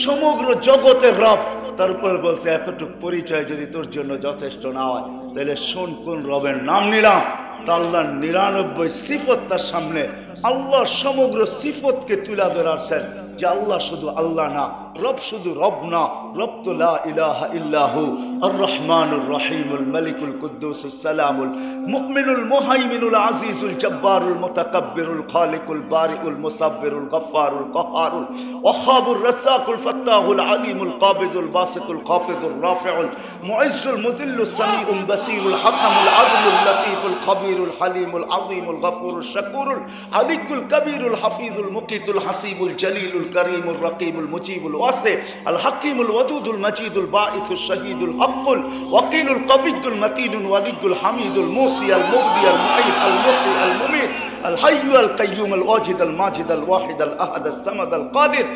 Speaker 1: সমগ্র জগতের রব। তারপর বলছে এতটুক পরিচয় যদি তোর জন্য যথেষ্ট না হয়, তাহলে শোন কোন রবের নাম নিলাম। তা আল্লাহর 99 সিফত তার সামনে আল্লাহ সমগ্র সিফতকে তুলে ধরাছেন যে আল্লাহ শুধু আল্লাহ না, রব শুধু রব না, রব তো লা ইলাহা ইল্লাহু আর রহমানুর রহিমুল মালিকুল কুদ্দুসুস সালামুল মুমিনুল মুহাইমিনুল আজিজুল জব্বারুল মুতাকাব্বিরুল খালিকুল বারিউল মুসাব্বিরুল গফফারুল কাহ্হারুল ওয়াহাবুর রাসাকুল ফাত্তাহুল আলিমুল কাবিজুল বাসিতুল খাফিদুর রাফিউল মুইজ্জুল মুযিল্লুস সামিউল বাসিরুল হাকামুল আদলুল লতীফুল খবীরুল হালিমুল আযীমুল গফুরুশ শাকুরুল আলিকুল কবীরুল হাফিজুল মুকিতুল হাসিবুল জলিলুল الكريم الرقيب المجيب الواسع الحكيم الودود المجيد الباعث الشهيد الحق الوكيل القوي المتين الولي الحميد الموصي المبدي المعيد المحيي المميت الحي القيوم الواجد الماجد الواحد الأحد الصمد القادر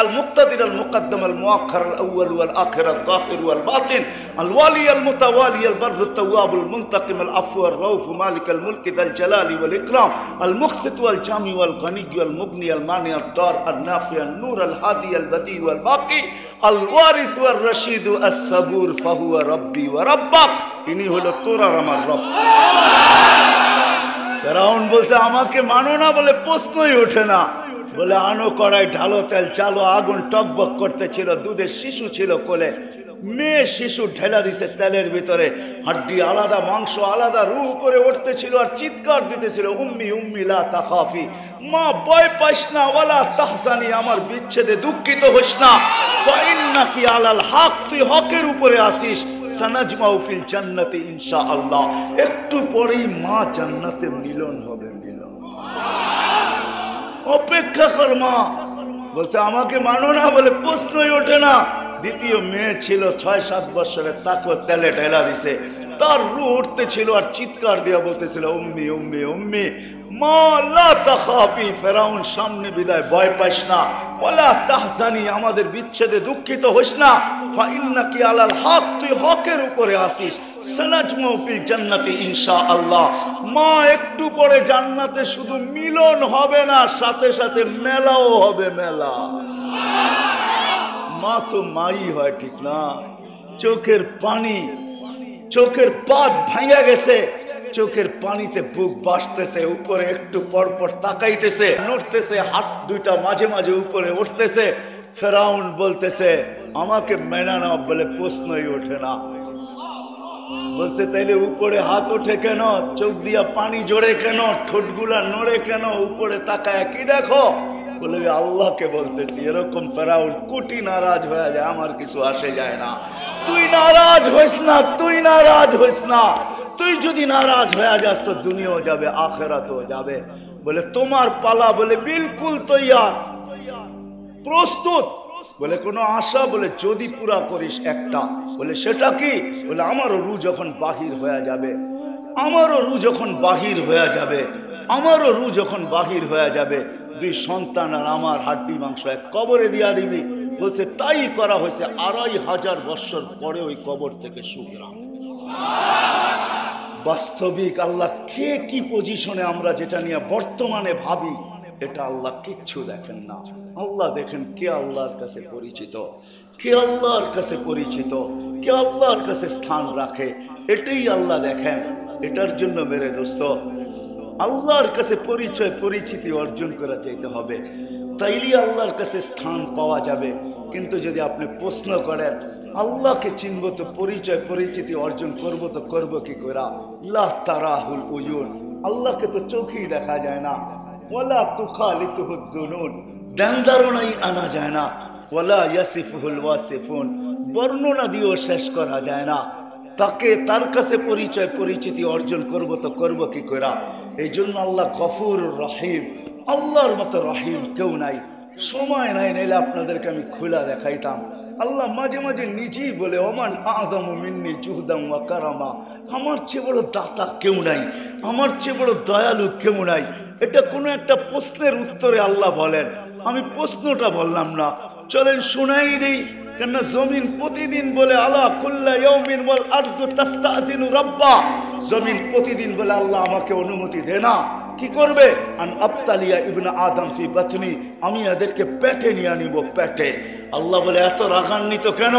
Speaker 1: المقتدر المقدم المؤخر الأول والآخر الظاهر والباطن الوالي المتوالي البر التواب المنتقم العفو الرؤوف مالك الملك ذا الجلال والإكرام المقسط والجامع والغني والمغني المانع الضار النافع النور الهادي البديع والباقي الوارث والرشيد الصبور فهو ربي وربك ইনি হলো তোর আর আমার রব। ফেরাউন বলছে আমাকে মানো না বলে প্রশ্নই ওঠে না, বলে আনো কড়াই ঢালো তেল চালো, আগুন টকবক করতেছিল, দুধের শিশু ছিল কোলে, মেয়ে শিশু ঢেলা দিছে তেলের ভিতরে, হাড্ডি আলাদা মাংস আলাদা, রূহ উপরে উঠতেছিল আর চিৎকার দিতেছিল উম্মি উম্মি লা তাখাফি, মা ভয় পাইস না, ওয়ালা তাহজানি আমার বিচ্ছেদে দুঃখিত হইস না, ওয়া ইন্নাকি আলাল হক তুই হকের উপরে আসিস, সানাজমাউ ফিল জান্নাতি ইনশাআল্লাহ, একটু পরেই মা জান্নাতে মিলন হবে, মিলন অপেক্ষা কর মা। বলছে আমাকে মানো না বলে প্রশ্নই ওঠে না। দ্বিতীয় মেয়ে ছিল 6-7 বছরের, তাকে তেলে ঢেলা দিছে, তার রূহ উঠতে ছিল আর চিৎকার দিয়া বলতেছিল উম্মি উম্মি উম্মি মা লা তাখাফি, ফেরাউন সামনে বিদায় ভয় পাইস না, ওয়ালা তাহজানি আমাদের বিচ্ছেদে দুঃখিত হইস না, ফা ইন্নাকি আলাল হক তুই হকের উপরে আসিস, সানাজমাউ ফিল জান্নাতি ইনশাআল্লাহ, মা একটু পরে জান্নাতে শুধু মিলন হবে না, সাথে সাথে মেলাও হবে, মেলা। মা তো মাই হয় ঠিক না। চোখের পানি, চোখের পাত ভাঙা গেছে, চোখের পানিতে বুক বাসতেছে, উপরে একটু পর পর তাকাইতেছে, নড়তেছে, হাত দুইটা মাঝে মাঝে উপরে উঠতেছে। ফেরাউন বলতেছে আমাকে মেনে নাও বলে প্রশ্নই ওঠে না। বলছে তাইলে উপরে হাত ওঠে কেন, চোখ দিয়া পানি জোরে কেন, ঠোঁটগুলা নড়ে কেন, উপরে তাকায় কি দেখো? বলে আল্লাহকে বলতেছি। এরকম ফেরাউন কোটি নারাজ হয়ে যায়, আমার কিছু আসে যায় না। তুই নারাজ হইস না, তুই নারাজ হইস না, তুই যদি নারাজ হয়ে যাস তো দুনিয়াও যাবে আখিরাতও যাবে। বলে তোমার পালা, বলে বিলকুল তৈয়ার, প্রস্তুত। বলে কোনো আশা? বলে যদি পুরা করিস একটা। বলে সেটা কি? বলে আমারও রূহ যখন বাহির হয়ে যাবে, আমারও রূহ যখন বাহির হয়ে যাবে, আমারও রূহ যখন বাহির হয়ে যাবে, দুই সন্তান আর আমার হাড্ডি মাংস এক কবরে দিয়া দিবি। বলছে তাই করা হয়েছে। 2500 বৎসর পরে ওই কবর থেকে সুগ্রাম। বাস্তবিক আল্লাহ কে কি পজিশনে আমরা যেটা নিয়ে বর্তমানে ভাবি, এটা আল্লাহ কিচ্ছু দেখেন না। আল্লাহ দেখেন কে আল্লাহর কাছে পরিচিত, কে আল্লাহর কাছে পরিচিত, কে আল্লাহর কাছে স্থান রাখে, এটাই আল্লাহ দেখেন। এটার জন্য মেরে দোস্ত আল্লাহর কাছে পরিচয় পরিচিতি অর্জন করা চাইতে হবে, তাইলে আল্লাহর কাছে স্থান পাওয়া যাবে। কিন্তু যদি আপনি প্রশ্ন করেন আল্লাহকে চিনব তো পরিচয় পরিচিতি অর্জন করব তো করব কি করে? লা তারাহুল উয়ুন, আল্লাহকে তো চোখেই দেখা যায় না। ওয়ালা তুখালিতুহুদ দুনুন, ধ্যান ধারণাই আনা যায় না। ওয়ালা ইয়াসিফুহুল ওয়াসিফুন, বর্ণনা দিয়েও শেষ করা যায় না। তাকে তার কাছে পরিচয় পরিচিতি অর্জন করব তো করব কি করে? এই জন্য আল্লাহ গফুর রহিম, আল্লাহর মতো রহিম কেউ নাই। সময় নাই, নাইলে আপনাদেরকে আমি খোলা দেখাইতাম। আল্লাহ মাঝে মাঝে নিজেই বলে ওমান আযমু মিন্নি জুহদাম ওয়া কারামা, আমার চেয়ে বড় দাতা কেউ নাই, আমার চেয়ে বড় দয়ালু কেউ নাই। এটা কোনো একটা প্রশ্নের উত্তরে আল্লাহ বলেন, আমি প্রশ্নটা বললাম না, চলেন শুনাই দেই। কেন জমিন প্রতিদিন বলে আলা কুল্লা ইয়াউমিন ওয়াল আরদু তাস্তাযিনু রাব্বা, জমিন প্রতিদিন বলে আল্লাহ আমাকে অনুমতি দে না। কি করবে? আন আবতালিয়া ইবনে আদম ফি বাতনি, আমি এদেরকে পেটে নিয়ে নিব, পেটে। আল্লাহ বলে এত রাগান্বিত কেন?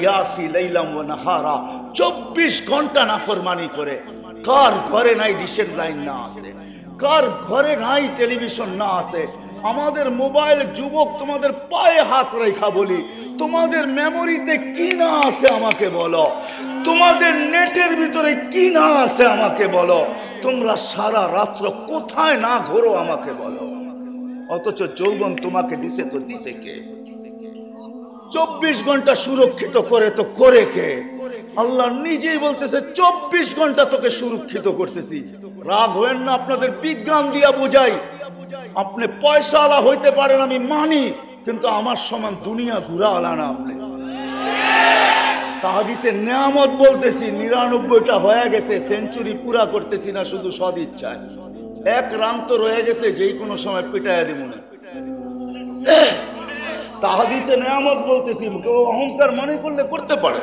Speaker 1: ইয়াসি লাইলাম ওয়া নাহারা, 24 ঘন্টা নাফরমানি করে, কার ঘরে নাই ডিশের লাইন না আছে, কার ঘরে নাই টেলিভিশন না আছে। আমাদের মোবাইল যুবক তোমাদের পায়ে হাত রেখা বলি, তোমাদের মেমোরিতে কি না আছে আমাকে বলো, তোমাদের নেটের ভিতরে কি না আছে আমাকে বলো, তোমরা সারা রাত্র কোথায় না ঘোরো আমাকে বলো। অথচ যৌবন তোমাকে দিছে তো দিছে কে? 24 ঘন্টা সুরক্ষিত করে তো করে কে? আল্লাহ নিজেই বলতেছে 24 ঘন্টা তোকে সুরক্ষিত করতেছি। রাগ হবেন না, আপনাদের বিজ্ঞান দিয়া বুঝাই। আপনি পয়সাওয়ালা হইতে পারেন আমি মানি, কিন্তু আমার সমান দুনিয়া ঘুরা আলা না আপনি। তাহাদিসে নিয়ামত বলতেছি, 99টা হয়ে গেছে, সেঞ্চুরি পুরা করতেছি না শুধু সদ ইচ্ছায়। এক রান তো রয়ে গেছে, যেই কোনো সময় পিটাইয়া দিব না। তাহাদিসে নিয়ামত বলতেছি, কেউ অহংকার মনে করলে করতে পারে।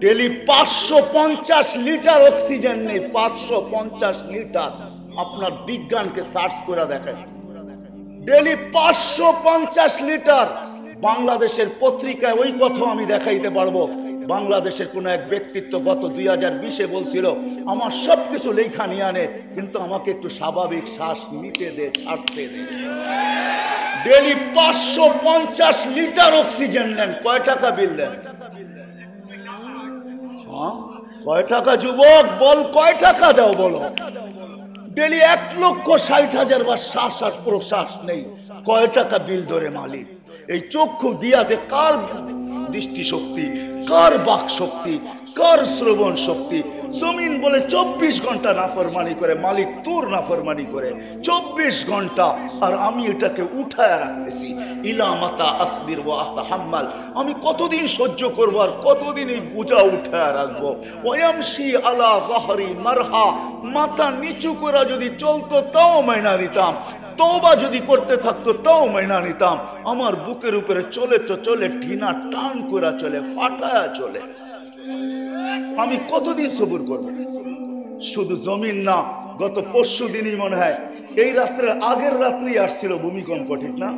Speaker 1: ডেলি 550 লিটার অক্সিজেন নেই, 550 লিটার। আপনার বিজ্ঞানকে সার্চ করে দেখেন, ডেলি 550 লিটার। বাংলাদেশের পত্রিকায় ওই কথা আমি দেখাইতে পারবো। বাংলাদেশের কোন এক ব্যক্তিত্ব গত 2020-এ বলছিল, আমার সবকিছু লেখা নিয়ে আনে, কিন্তু আমাকে একটু স্বাভাবিক শ্বাস নিতে দে, ছাড়তে দে। ডেলি 550 লিটার অক্সিজেন নেন, কয় টাকা বিল দেন? কয় টাকা যুবক বল, কয় টাকা দাও বলো? ডেলি 1,60,000 বার শ্বাস আর প্রশ্বাস নেই, কয় টাকা বিল ধরে মালিক? এই চক্ষু দিয়াতে কার দৃষ্টি শক্তি, কার বাক শক্তি, কার শ্রবণ শক্তি? জমিন বলে 24 ঘন্টা নাফরমানি করে, মালিক তোর নাফরমানি করে 24 ঘন্টা, আর আমি এটাকে উঠায় রাখতেছি। ইলা মাতা আসবির ওয়া আতাহাম্মাল, আমি কতদিন সহ্য করবো আর কতদিন এই বোঝা উঠায় রাখবো। ওয়ামশি আলা যাহরি মারহা, মাথা নিচু করে যদি চলতো তাও মাইনা নিতাম, তওবা যদি করতে থাকতো তাও মাইনা নিতাম। আমার বুকের উপরে চলে তো চলে, ঠিনা টান করে চলে, ফাটায়া চলে। আমি কতদিন সবুর করব? শুধু জমিন না, গত পরশু দিনই মনে হয়, এই রাত্রের আগের রাত্রি আসছিল ভূমিকম্প, ঠিক না?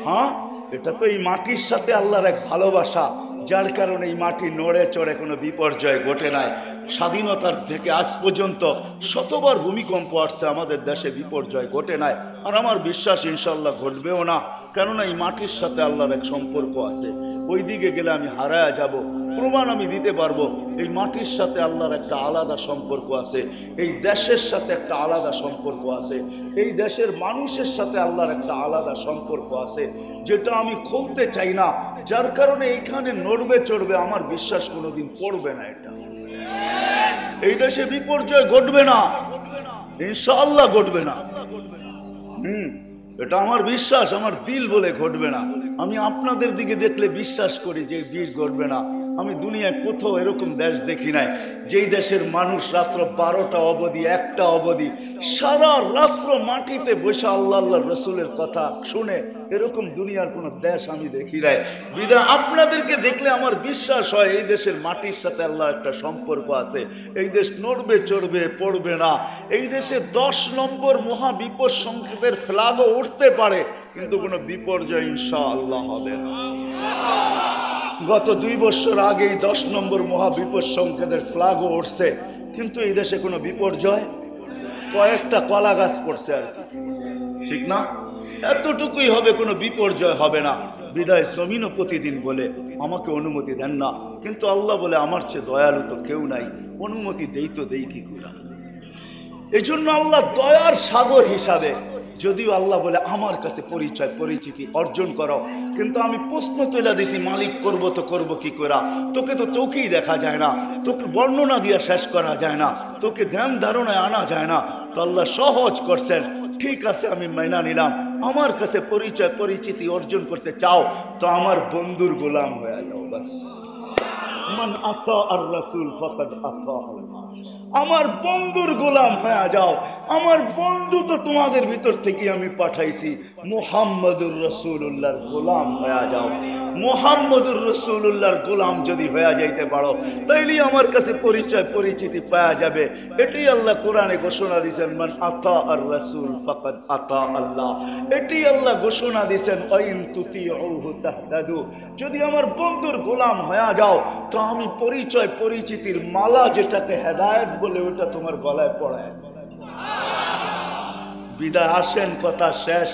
Speaker 1: হ্যাঁ, এটা তো এই মাটির সাথে আল্লাহর এক ভালোবাসা, যার কারণে এই মাটি নড়ে চড়ে কোনো বিপর্যয় ঘটে নাই। স্বাধীনতার থেকে আজ পর্যন্ত শতবার ভূমিকম্প আসছে, আমাদের দেশে বিপর্যয় ঘটে নাই। আর আমার বিশ্বাস ইনশাল্লাহ ঘটবেও না, কেননা এই মাটির সাথে আল্লাহর এক সম্পর্ক আছে। ওই দিকে গেলে আমি হারায়া যাব, প্রমাণ আমি দিতে পারবো। এই মাটির সাথে আল্লাহর একটা আলাদা সম্পর্ক আছে, এই দেশের সাথে একটা আলাদা সম্পর্ক আছে, এই দেশের মানুষের সাথে আল্লাহর একটা আলাদা সম্পর্ক আছে, যেটা আমি খুলতে চাই না। যার কারণে এইখানে নড়বে চড়বে, আমার বিশ্বাস কোনোদিন পড়বে না। এটা এই দেশে বিপর্যয় ঘটবে না, ইনশাআল্লাহ ঘটবে না। এটা আমার বিশ্বাস, আমার দিল বলে ঘটবে না। আমি আপনাদের দিকে দেখলে বিশ্বাস করি যে বীর ঘটবে না। আমি দুনিয়ায় কোথাও এরকম দেশ দেখি নাই, যেই দেশের মানুষ রাত্র 12টা অবধি, 1টা অবধি সারা রাত্র মাটিতে বসে আল্লাহ আল্লাহ রসুলের কথা শুনে, এরকম দুনিয়ার কোনো দেশ আমি দেখি নাই। বিধায় আপনাদেরকে দেখলে আমার বিশ্বাস হয় এই দেশের মাটির সাথে আল্লাহ একটা সম্পর্ক আছে। এই দেশ নড়বে চড়বে পড়বে না। এই দেশে 10 নম্বর মহাবিপদ সংকেতের ফ্ল্যাগও উঠতে পারে, কিন্তু কোনো বিপর্যয় ইনশাআল্লাহ হবে না। গত 2 বছর আগেই 10 নম্বর মহাবিপদ সংকেতের ফ্ল্যাগও উঠছে, কিন্তু এই দেশে কোনো বিপর্যয়, কয়েকটা কলা গাছ পড়ছে আর কি, ঠিক না? এতটুকুই হবে, কোনো বিপর্যয় হবে না। বিদায় জমিনও প্রতিদিন বলে আমাকে অনুমতি দেন না, কিন্তু আল্লাহ বলে আমার চেয়ে দয়ালু তো কেউ নাই, অনুমতি দেই তো দেই কি করে। এই জন্য আল্লাহ দয়ার সাগর হিসাবে, যদিও আল্লাহ বলে আমার কাছে পরিচয় পরিচিতি অর্জন করো, কিন্তু আমি প্রশ্ন তুলে দিছি, মালিক করব তো করব কি করে? তোকে তো চোখেই দেখা যায় না, তোকে বর্ণনা দিয়ে শেষ করা যায় না, তোকে ধ্যান ধারণায় আনা যায় না। তো আল্লাহ সহজ করছেন, ঠিক আছে আমি মাইনা নিলাম, আমার কাছে পরিচয় পরিচিতি অর্জন করতে চাও তো আমার বন্ধুর গোলাম হয়ে যাও, বাস। মান আতা আর রাসূল ফাকাদ আতা আল্লাহ। আমার বন্ধুর গোলাম হয়ে যাও। আমার বন্ধু তো তোমাদের ভিতর থেকে আমি পাঠাইছি, মুহাম্মদুর রাসূলুল্লাহর গোলাম হয়ে যাও। মুহাম্মদুর রাসূলুল্লাহর গোলাম যদি হয়ে যাইতে পারো তাইলে আমার কাছে পরিচয় পরিচিতি পাওয়া যাবে। এটি আল্লাহ কোরআনে ঘোষণা দিয়েছেন, মান আতা আর রাসূল ফাকাদ আতা আল্লাহ। এটি আল্লাহ ঘোষণা দিয়েছেন, আইন তুতিউহু তাহতাদু। যদি আমার বন্ধুর গোলাম হয়ে যাও তো আমি পরিচয় পরিচিতির মালা, যেটাকে হেদায়েত বলে, ওটা তোমার গলায় পড়ায়। বিদায় আসেন, কথা শেষ।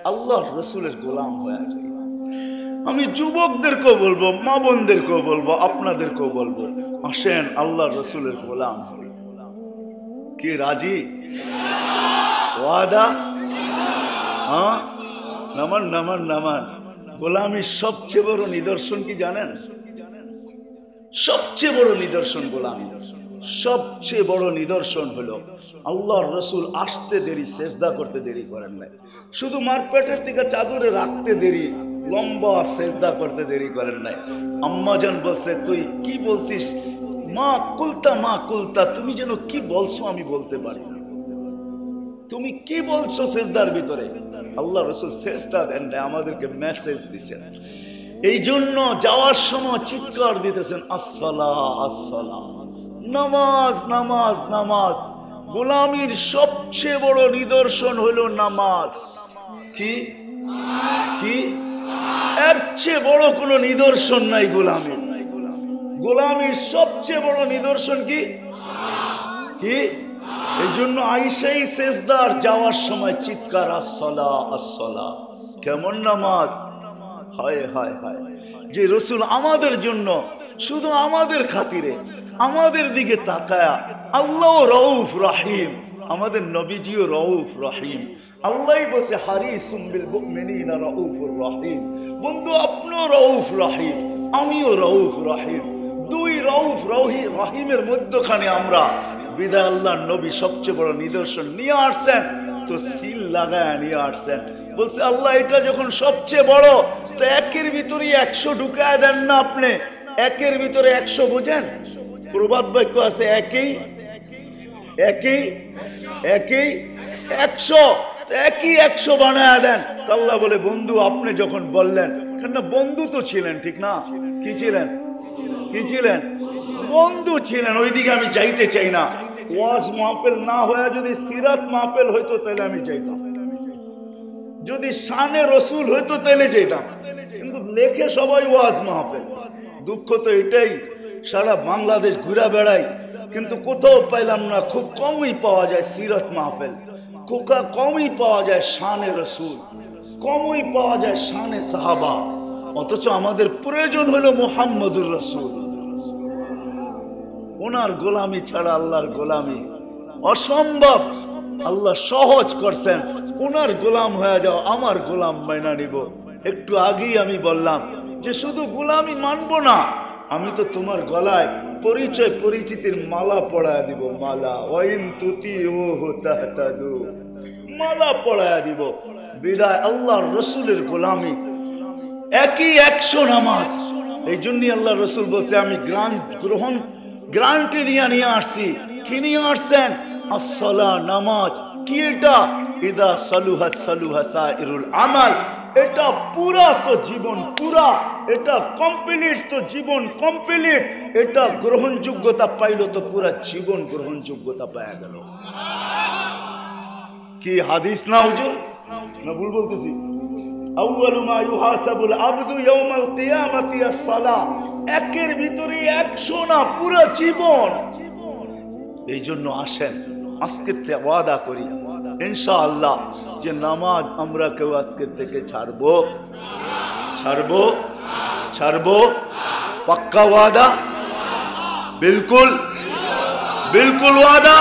Speaker 1: আল্লাহর রাসূলের গোলাম হয়ে যায়। আমি যুবকদেরকেও বলবো, মা বোনদেরকেও বলবো, আপনাদেরকেও বলবো, আসেন আল্লাহর রাসূলের গোলাম হই। কি রাজি? ওয়াদা? হ্যাঁ, নামান নামান নামান। গোলামির সবচেয়ে বড় নিদর্শন কি জানেন? সবচেয়ে বড় নিদর্শন গোলামি, সবচেয়ে বড় নিদর্শন হলো আল্লাহর রাসূল আসতে দেরি, সেজদা করতে দেরি করেন নাই। শুধু মার পেটের থেকে চাদরে রাখতে দেরি, লম্বা সেজদা করতে দেরি করেন নাই। আম্মাজান বলছে, তুই কি বলছিস? মা কুলতা, তুমি যেন কি বলছো আমি বলতে পারি না। তুমি কি বলছো সেজদার ভিতরে? আল্লাহ রাসূল সেজদা দেন নাই, আমাদেরকে মেসেজ দিছেন। এই জন্য যাওয়ার সময় চিৎকার দিতেছেন, আসসালাহ আসসালাহ, নামাজ নামাজ নামাজ। গোলামির সবচেয়ে বড় নিদর্শন হলো নামাজ। কি কি এর চেয়ে বড় কোনো নিদর্শন নাই গোলামির। গোলামির সবচেয়ে বড় নিদর্শন কি? কি? এই জন্য আইসাই সেজদার যাওয়ার সময় চিৎকার, আসসালাহ আসসালাহ। কেমন নামাজ! হায় হায় হায়, যে রাসূল আমাদের জন্য, শুধু আমাদের খাতিরে, আমাদের দিকে তাকায়া, আল্লাহ রউফ রহিম, আমাদের নবীজিও রউফ রহিম। আল্লাহই বসে হারিসুম বিল মুমিনিনা রউফুর রহিম। বন্ধু, আপনিও রউফ রহিম, আমিও রউফ রহিম। দুই রউফ রহিমের মধ্যখানে আমরা। বিদায় আল্লাহর নবী সবচেয়ে বড় নিদর্শন নিয়ে আসছেন, তো সিল লাগায় নিয়ে আসছেন। বলছে, আল্লাহ এটা যখন সবচেয়ে বড়, তো একের ভিতরে 100 ঢুকায় দেন না আপনি? একের ভিতরে 100 বুঝেন? প্রবাদ বাক্য আছে, একই 100, একই 100 বানায় দেন। আল্লাহ বলে, বন্ধু আপনি যখন বললেন, কেন বন্ধু তো ছিলেন, ঠিক না? কি ছিলেন? কি ছিলেন? বন্ধু ছিলেন। ওইদিকে আমি যাইতে চাই না। ওয়াজ মাহফিল না হয়ে যদি সিরাত মাহফিল হইতো তাহলে আমি যাইতাম, যদি শানে রসুল হইতো তাহলে যেতাম। কিন্তু লেখে সবাই ওয়াজ মাহফিল। দুঃখ তো এটাই, সারা বাংলাদেশ ঘুরে বেড়াই, কিন্তু কোথাও পাইলাম না। খুব কমই পাওয়া যায় সিরাত মাহফিল, কমই পাওয়া যায় শানে রসুল, কমই পাওয়া যায় শানে সাহাবা। অথচ আমাদের প্রয়োজন হলো মুহাম্মদুর রাসূল। ওনার গোলামি ছাড়া আল্লাহর গোলামি অসম্ভব। আল্লাহ সহজ করছেন, ওনার গোলাম হয়ে যাও, আমার গোলাম মাইনা নিব। একটু আগেই আমি বললাম যে শুধু গোলামি মানবো না, আমি তো তোমার গলায় পরিচয় পরিচিতির মালা পড়ায় দিব। মালা, ওয়াইন তুতিউহু তাহতাদু, মালা পড়ায় দিব। বিদায় আল্লাহর রাসূলের গোলামি, একই 100 নামাজ। এই জন্যই আল্লাহ রাসূল বলছে, আমি গ্রান্টি দিয়ে নিয়ে আসছি। কি নিয়ে আসছেন? আসসালাহ, নামাজ। কি এটা? ইদা সালুহা সালুহা সাইরুল আমাল। এটা পুরা তো জীবন পুরা, এটা কমপ্লিট তো জীবন কমপ্লিট। এটা গ্রহণযোগ্যতা পাইলো তো পুরা জীবন গ্রহণযোগ্যতা পাওয়া গেল। কি হাদিস না হুজুর? না ভুল বলতেছি? আউয়ালু মা ইউহাসাবুল আবদু ইয়াউমাল কিয়ামাতি আস-সালাহ। একের ভিতরে 100 না, পুরো জীবন। এই জন্য আসেন আজকের থেকে ওয়াদা করি ইনশাআল্লাহ যে নামাজ আমরা কেউ আজকের থেকে ছাড়বো। পাক্কা ওয়াদা? বিলকুল বিলকুল ওয়াদা।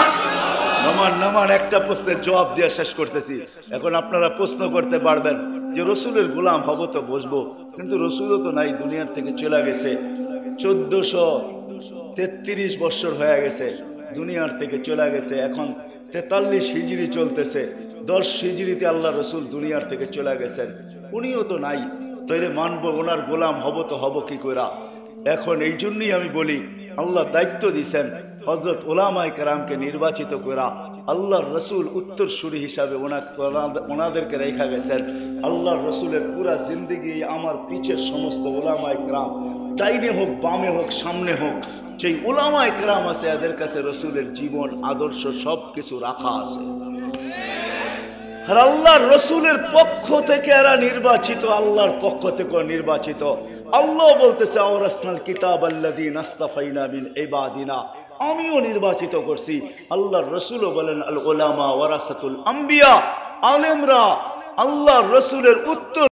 Speaker 1: নামান একটা প্রশ্নের জবাব দিয়ে শেষ করতেছি। এখন আপনারা প্রশ্ন করতে পারবেন যে রসুলের গোলাম হব তো বসবো, কিন্তু রসুলও তো নাই, দুনিয়ার থেকে চলে গেছে। 1433 বছর হয়ে গেছে দুনিয়ার থেকে চলে গেছে। এখন 43 হিজরি চলতেছে। 10 হিজরিতে আল্লাহ রসুল দুনিয়ার থেকে চলে গেছেন, উনিও তো নাই। তাইলে মানবো ওনার গোলাম হব তো হব কি করে? এখন এই জন্যই আমি বলি, আল্লাহ দায়িত্ব দিছেন, হযরত উলামায়ে কেরামকে নির্বাচিত করা আল্লাহর রসুল উত্তরসূরি হিসাবে ওনাদেরকে রেখা গেছেন। আল্লাহর রসুলের পুরা জিন্দেগি আমার পিছের সমস্ত উলামায়ে কেরাম, ডাইনে হোক বামে হোক সামনে হোক, সেই উলামায়ে কেরাম আছে, এদের কাছে রসুলের জীবন আদর্শ সব কিছু রাখা আছে। আর আল্লাহর রসুলের পক্ষ থেকে এরা নির্বাচিত, আল্লাহর পক্ষ থেকে নির্বাচিত। আল্লাহ বলতেছে আওরাসনাল কিতাব আল্লাযীনা ইসতাফাইনা মিন ইবাদিনা, আমিও নির্বাচিত করছি। আল্লাহর রসুলও বলেন আল উলামা ওয়ারাসাতুল আম্বিয়া, আলেমরা আল্লাহর রসুলের উত্তর